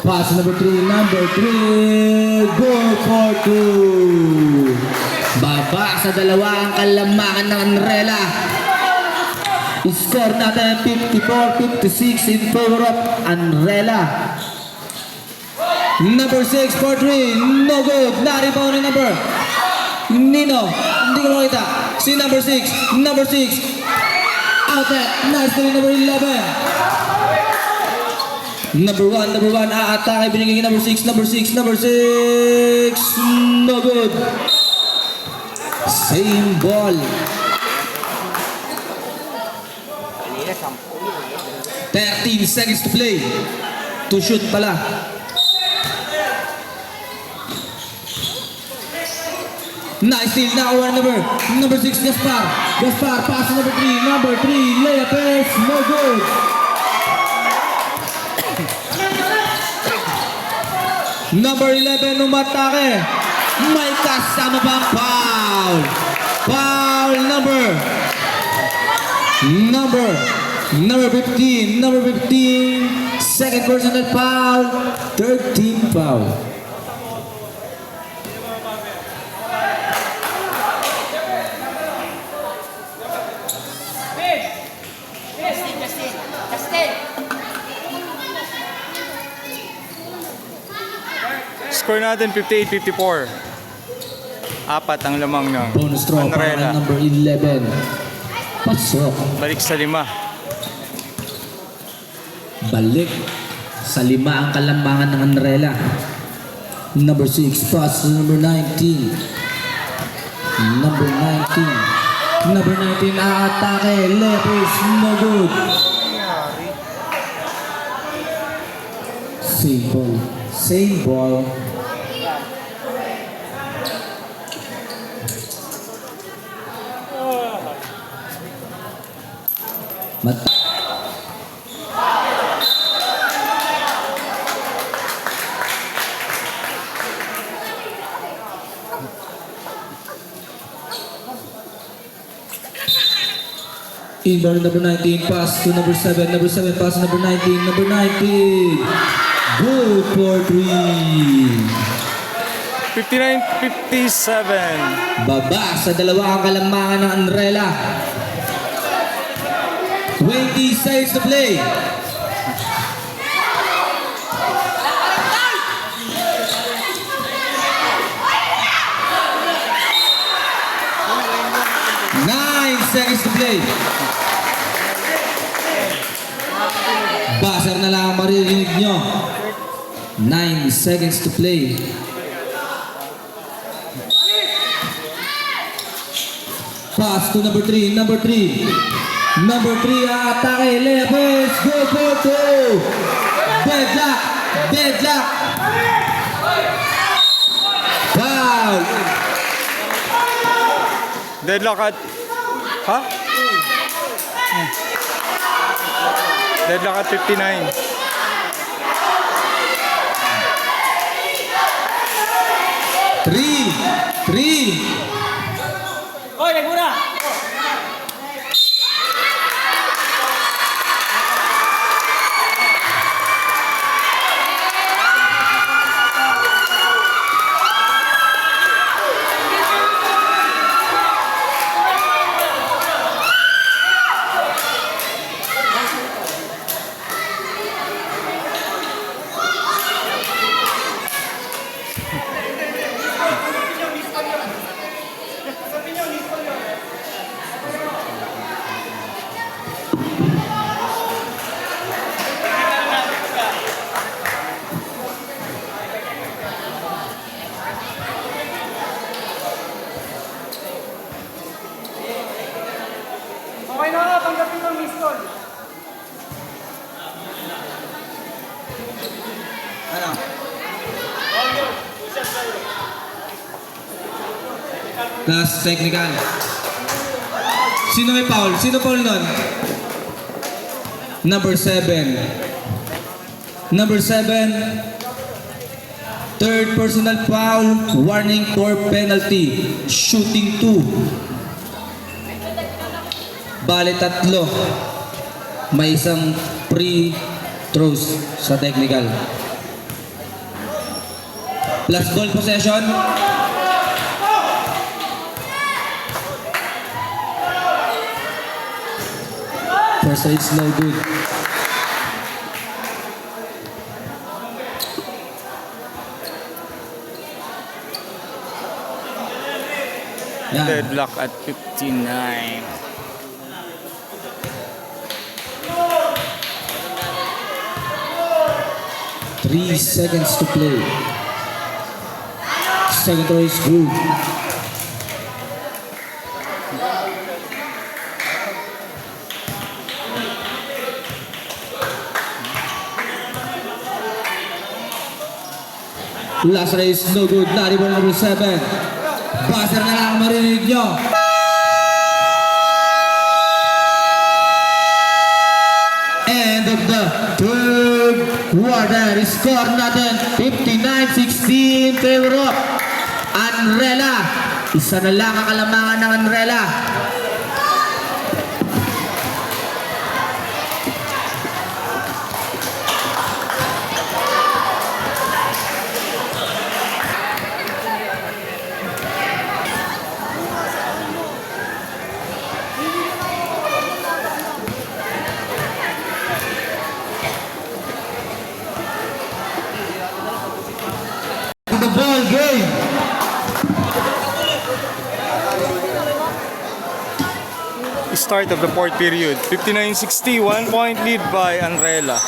Pass number 3. Number 3. Goal for 2. Baba sa dalawa ang kalamangan ng Anrela. Score natin 54-56 in favor of Anrela. Number 6 for 3. No good. Naribaw ni number Nino. Hindi ko makita. Si number 6. Number 6. Out there. Nice to number 11. Number 1. Aatake. Binigay number 6. Number 6. No good. Same ball. 13 seconds to play. To shoot pala. Nice steal. Now our number 6, Gaspar. Gaspar, pass to number 3. Number 3, layup is no good. Number 11, umatake. May kasama pang foul. Foul number 15. Number 15. Second personal foul. Third team foul. Justin! Score natin 58-54. Apat ang lamang ng Bonus throw para Andrela. number 11. Pasok. Balik sa 5. Balik sa 5 ang kalambangan ng Andrela. Number 6, pass to number 19. Number 19. Number 19, aatake. Left is no good. Same ball. Same ball. Inbound number 19, pass to number 7. Number 7, pass to number 19. Number 19. Good for 3. 59-57. Baba sa dalawa ang kalambangan ng Andrela. 20 seconds to play. Seconds to play. Buzzer na lang ang maririnig nyo. 9 seconds to play. Pass to number 3. Number 3. Number 3 aatake. Layup is good for 2. Deadlock. Deadlock. Foul. Deadlock at... Ha? Deadlock at 59. 3. Hoy, nagmura! Okay na nga, tanggapin ng miss call. Last technical. Sino may foul? Sino foul nun? Number 7. Number 7. Third personal foul. Warning for penalty. Shooting 2. Bale 3. May isang free throws sa technical. Last ball possession. First side's no good. Yan. Deadlock at 59. Three seconds to play. Second throw is good. Last race no good. Not even number 7. Buzzer na lang ang marinig nyo. End of the third quarter. Score natin 59-16 favor of Anrela. Isa na lang ang kalamangan ng Anrela. The ball game. Start of the fourth period. 59-60, 1 point lead by Anrela.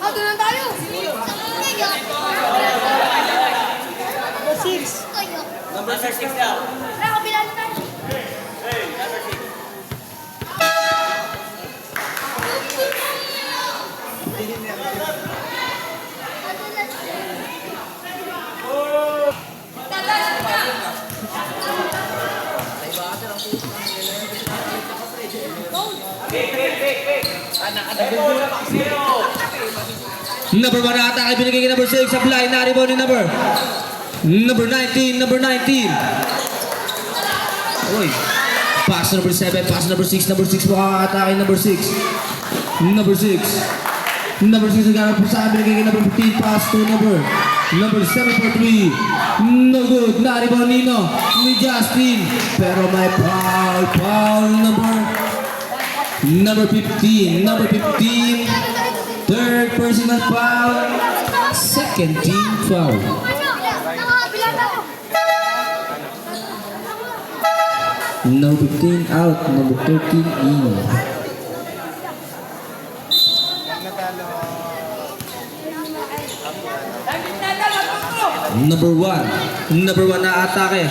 Ah, doon lang tayo. Number 6. Number 6 daw. Tara, kabila na tayo. Number 1 na atake binigay kay number 6 sa blind na rebound ni number 19. Uy. Pass number 7, pass number 6 makakatake number 6. Number 6 naghanap po sa binigay kay number 15, pass to number 7 for 3. No good. Na rebound Nino ni Justin. Pero may foul number 15. Third personal foul. Second team foul. Kabila tayo. Number 15 out. Number 13 in. Number 1 na atake.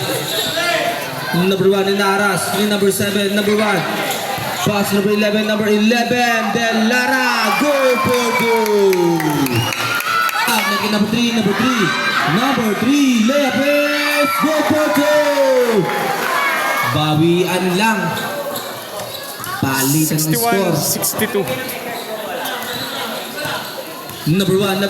Number 1 inaaras ni number 7. Number 1. Pass number 11. Del Lara. Go for goal. Out na kay number 3. Layup is go for goal. Bawian lang. Palitan ng score. 61-62. Number 1 na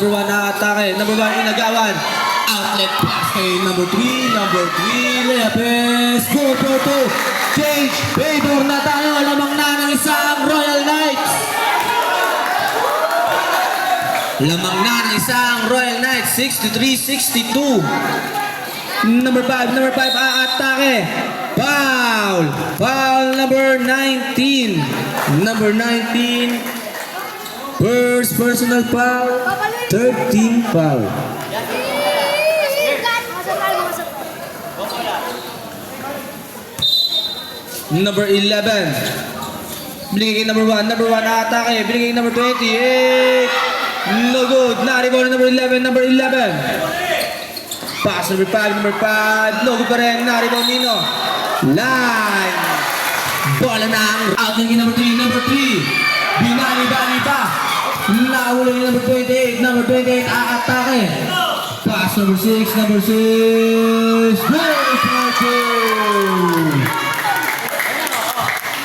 atake. Number 1 inagawan. Outlet pass kay number 3. Layup is go for goal. Change favor na tayo. Lamang na ng isang Royal Knights. Lamang na ng isang Royal Knights. 63-62. Number 5 aatake. Foul number 19. First personal foul. Third team foul. Number 11. Binigay kay number 1. Number 1 atake. Binigay kay number 28. No good. Na-rebound number 11. Pass number 5. No good pa rin. Na-rebound Nino. Line. Bola na ang out ng number 3. Binali-bali pa. Nakahuli ni number 28. Number 28 aatake. Pass number 6. Goal for goal.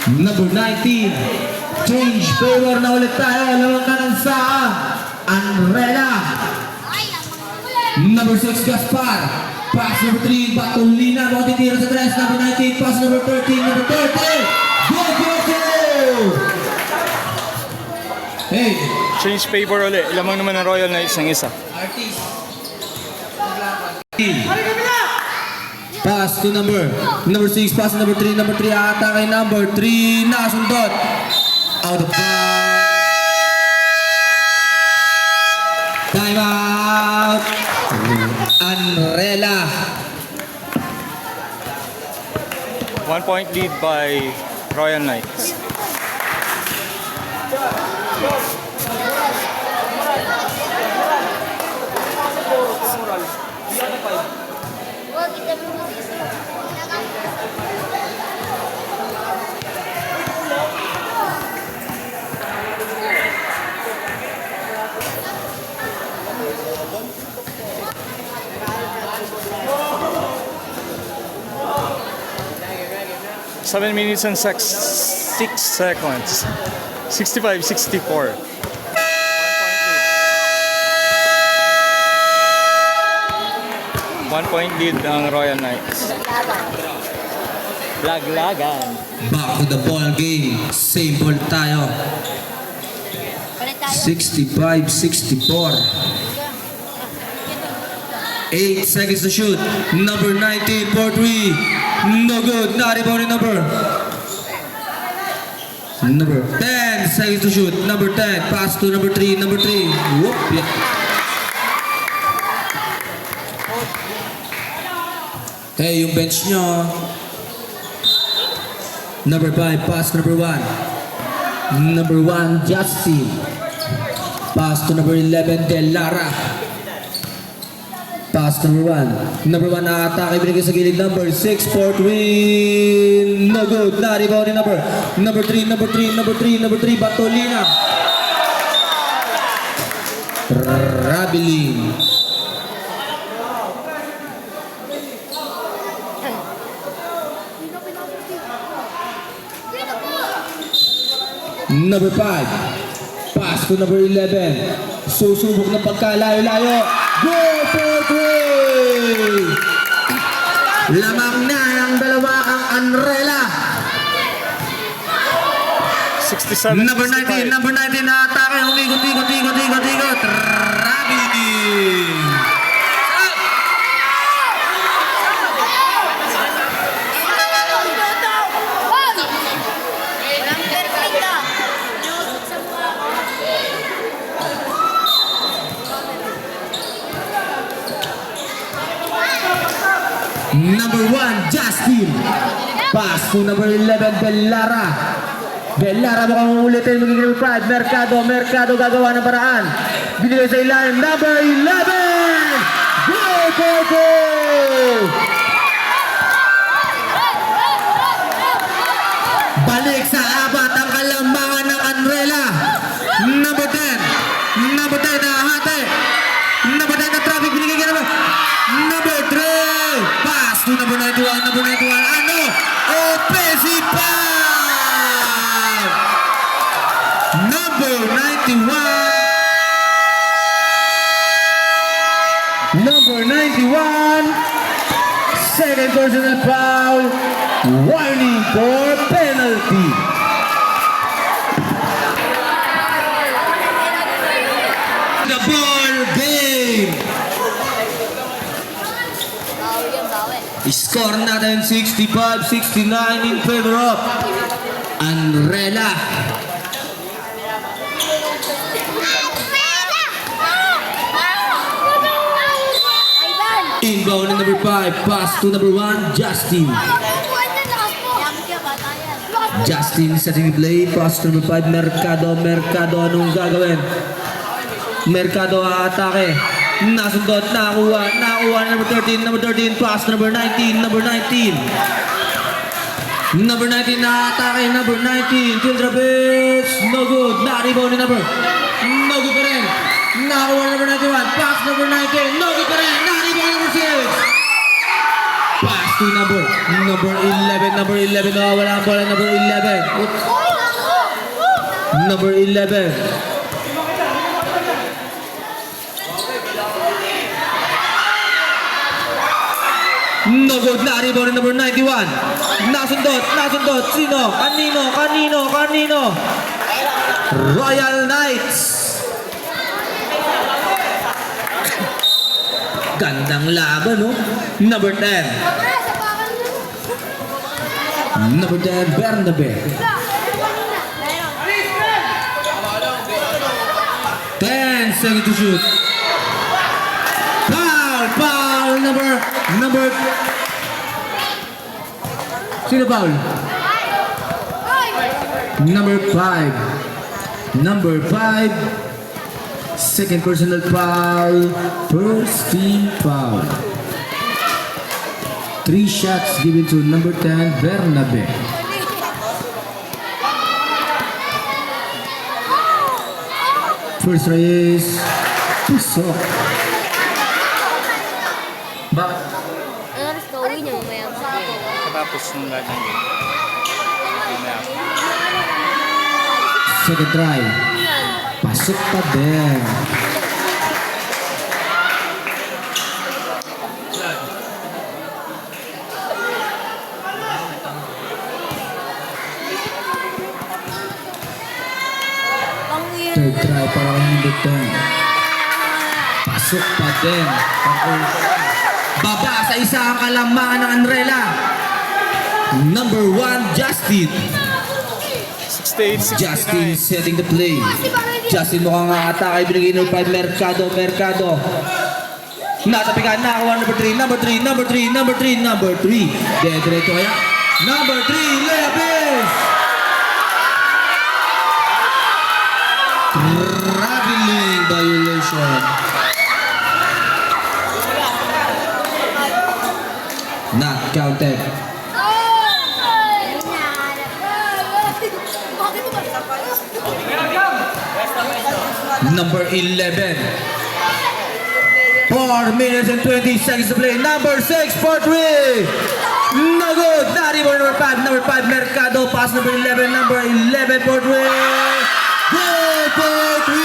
Number 19. Change favor na ulit tayo. Lamang na ng sa Anrela. Number 6, Gaspar. Pass number 3, Batolina. Mga titira sa tres. Number 19, pass number 13. Go! Hey! Change favor ulit. Lamang naman ng Royal Knights ng isa. Pass to number 6, pass to number 3. Number 3 ata kay number 3. Nakasundot. Out of bounds. Time out. Anrela. 1 point lead by Royal Knights. Huwag kita binutis. 7 minutes and 6 seconds. 65-64. 1 point lead ang Royal Knights. Laglagan. Back to the ball game. Same ball tayo. Palit tayo. 65-64. 8 seconds to shoot. Number 19 for 3. No good. Not rebounding number. Number 10 seconds to shoot. Number 10. Pass to number 3. Number 3. Whoop. Yeah. Hey, yung bench nyo. Number 5. Pass to number 1. Number 1, Justin. Pass to number 11, Delara. Pass number 1. Number 1 na atake binigay sa gilid. Number 6 for twin. No good. Na rebounding number. Number 3, number 3, number 3, number 3. Batolina. Rabilin. Number 5. Pass to number 11. Susubok ng pagkalayo-layo. Go for three! Lamang na ang dalawa ang Anrela. 67-65. Number 19 na atake. Umikot. Rabini. Number 1, Justin. Pass to number 11, Bellara. Bellara mukhang ulitin magiging number 5. Mercado gagawa ng paraan. Binigay sa ilalim. Number 11. Go, go, go! Balik sa abat ang kalambangan ng Anrela. Number 10. Number 10 na hati. Number 10 na traffic. Binigay ka naman. Number 3. Pass to number 91. Number 91. Ano? Offensive foul! Number 91. Number 91. Second personal foul. Warning for penalty. The ball game. Score natin 65-69 in favor of Anrela. Inbound na number 5. Pass to number 1, Justin. Justin setting the play. Pass to number 5, Mercado. Anong gagawin? Mercado atake. Nasundot, nakuha number 13, pass number 19, number 19 na atake, number 19, Tildra Bills, no good, na-rebound ni number, no good pa rin, nakuha number 91, pass number 19, no good pa rin, na-rebound number 6, pass to number 11, wala ang bola, number 11, number 11, no good, na-rebound number 91. Nasundot. Sino? Kanino? Royal Knights. Gandang laban, no? Number 10. Number 10, Bernabe. 10 seconds to shoot. Foul, number. Sino foul? Number 5. Number 5. Second personal foul. First team foul. 3 shots given to number 10, Bernabe. First try is pusok. Bakit? Ano oras ka uwi niyo mamaya? Katapos ng lahat ng game. Mamaya. Second try. Pasok pa din. Third try para kay number 10. Pasok pa din. Baba sa isa ang kalamangan ng Anrela. Number 1, Justin. 68-69. Justin setting the play. Justin mukhang atake. Binigay ng 5. Mercado. Natapikan na. Number 3. Diretso kaya. Number 3, Levis. Traveling violation. Not counted. Number 11. 4 minutes and 20 seconds to play. Number 6 for 3. No good. Not even number 5. Number 5 Mercado. Pass number 11. Number 11 for 3. Goal for 3.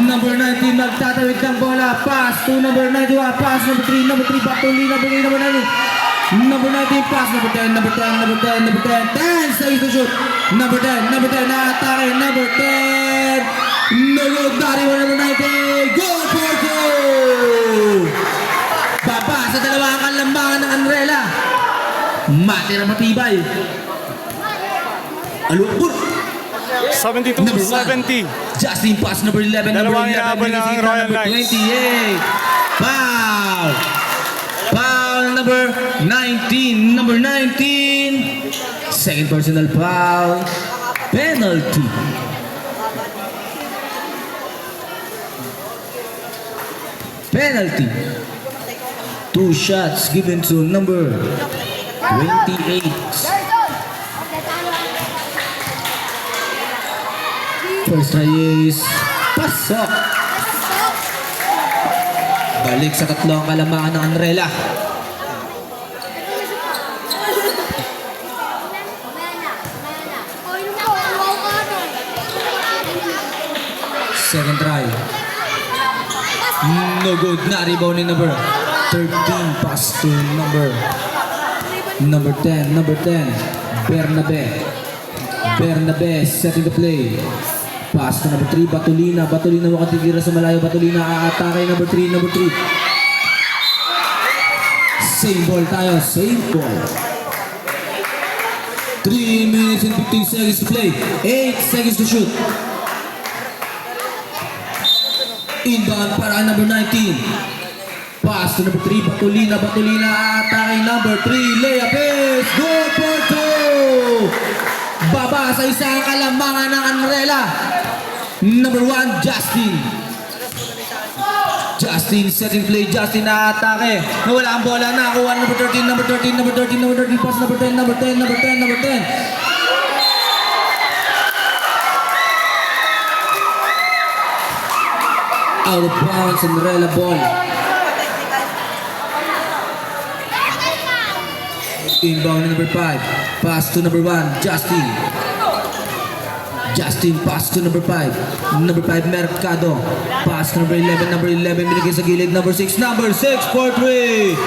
Number 19 magtatawid ng bola. Pass to number 91. Pass number 3. Number 3 back to Lee. Number 3. Number 19. Number 19 pass. Number 10. Number 10. Number 10. Number 10. 10 seconds to shoot. Number 10. Number 10. Atake. Number 10. No good. Not even number 19. Goal for 2. Baba sa dalawang kalambangan ng Anrela. Matira matibay. Alupur. 72-70. Justin pass number 11. Dalawang Number 11. inaabot ng Binigay Royal number Knights. 28. Foul. Foul number 19. Number 19. Second personal foul. Penalty. Penalty. 2 shots given to number 28. First try is pasok. Balik sa tatlong kalamangan ng Anrela. Second try. No good. Na-rebound ni number 13. Pass to number 10. Number 10. Bernabe setting the play. Pass to number 3, Batulina. Batulina makatitira sa malayo. Batulina aatake number 3. Number 3. Same ball tayo. Same ball. 3 minutes and 15 seconds to play. 8 seconds to shoot. Inbound para number 19. Pass to number 3, Batulina. Batulina aatake number 3. Layup is good for 2. Baba sa isang kalambangan ng Anrela. Number 1, Justin. Justin setting play. Justin na atake. Nawala ang bola. Nakakuha number 13. Number 13. Number 13. Number 13. Pass number 10. Number 10. Number 10. Number 10. Out of bounds. Anrela ball. Inbound number 5. Pass to number 1, Justin. Justin pass to number 5. Number 5, Mercado. Pass to number 11. Number 11 binigay sa gilid. Number 6. Number 6 for 3.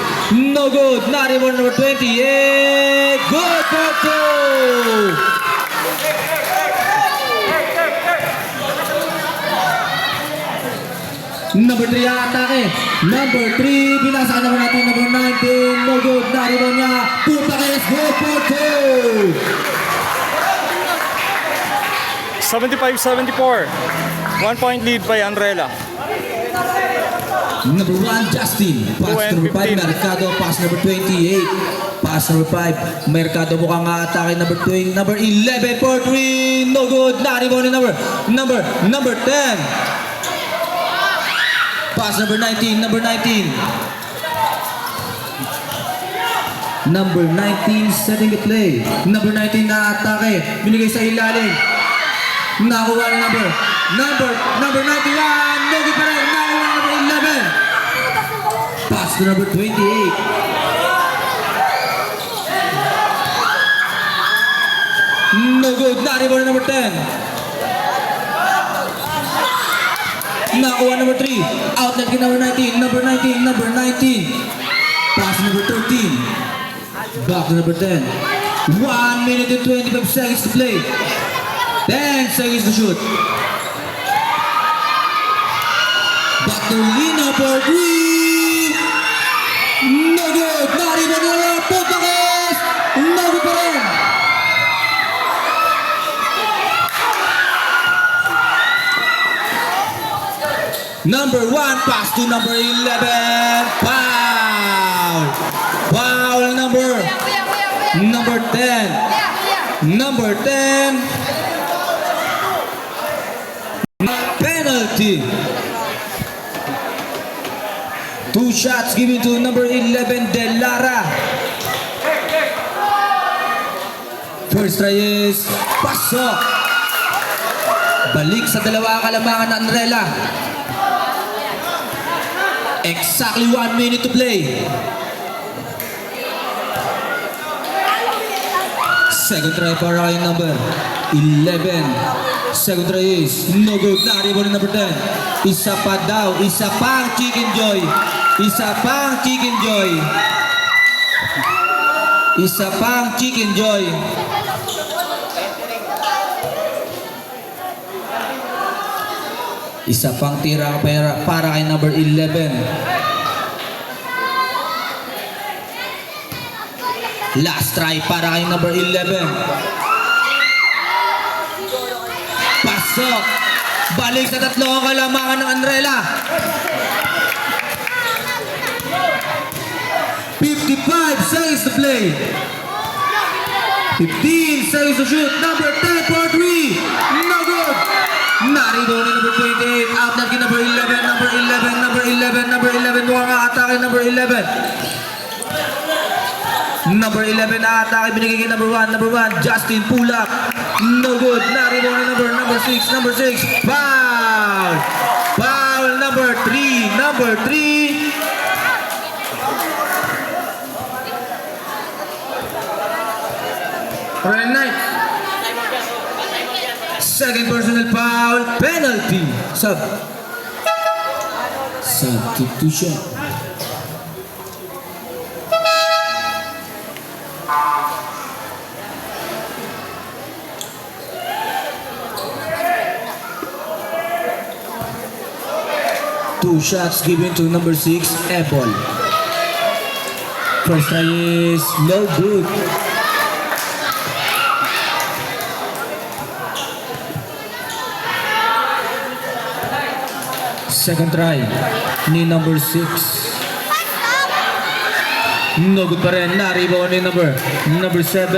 No good. Not even number 28. Good for 2. Number 3 atake. Number 3 binasa naman natin. Number 19. No good. Not even niya. Putakes. Good for 2. 75-74. 1 point lead by Anrela. Number 1, Justin. Pass to number 5, 2 and 15. Mercado. Pass number 28. Pass number 5, Mercado mukhang atake number 20. Number 11 for 3. No good. Naribon ni number 10. Pass number 19. Number 19. Number 19 setting the play. Number 19 na atake. Binigay sa ilalim. Nakuha ni number 91. No good pa rin. Nakuha number 11. Pass to number 28. No good. Naribon ni number 10. Nakuha number 3. Outlet kay number 19. Number 19. Pass number 13. Back to number 10. 1 minute and 25 seconds to play. 10 seconds to shoot. Back to Lino for 3. No good. Naribon na lang. Pagkakis. No good pa rin. Number 1 pass to number 11. Foul. Foul number 10. Number 10. Penalty. 2 shots given to number 11, Delara. First try is pasok. Balik sa dalawa kalamangan ng Andrela. Exactly 1 minute to play. Second try para kay number 11. Second try is no good. Naribon ni number 10. Isa pa daw. Isa pang Chicken Joy. Isa pang Chicken Joy. Isa pang Chicken Joy. Isa pang tira para kay number 11. Last try para kay number 11. Pasok. Balik sa tatlo ang kalamangan ng Andrela. 55 seconds to play. 15 seconds to shoot. Number 10 for 3. No good. Naribon ni number 28. Outlet kay number 11. Number 11. Mukhang atake number 11. Number 11 na atake. Binigay kay number 1. Justin Pulak. No good. Naribon ni number 6. Foul. Foul number 3. Royal Knight. Second personal foul, penalty. Substitution. Two shots given to number 6, Apple. First try is no good. Second try ni number 6. No good pa rin. Naribon ni number 7.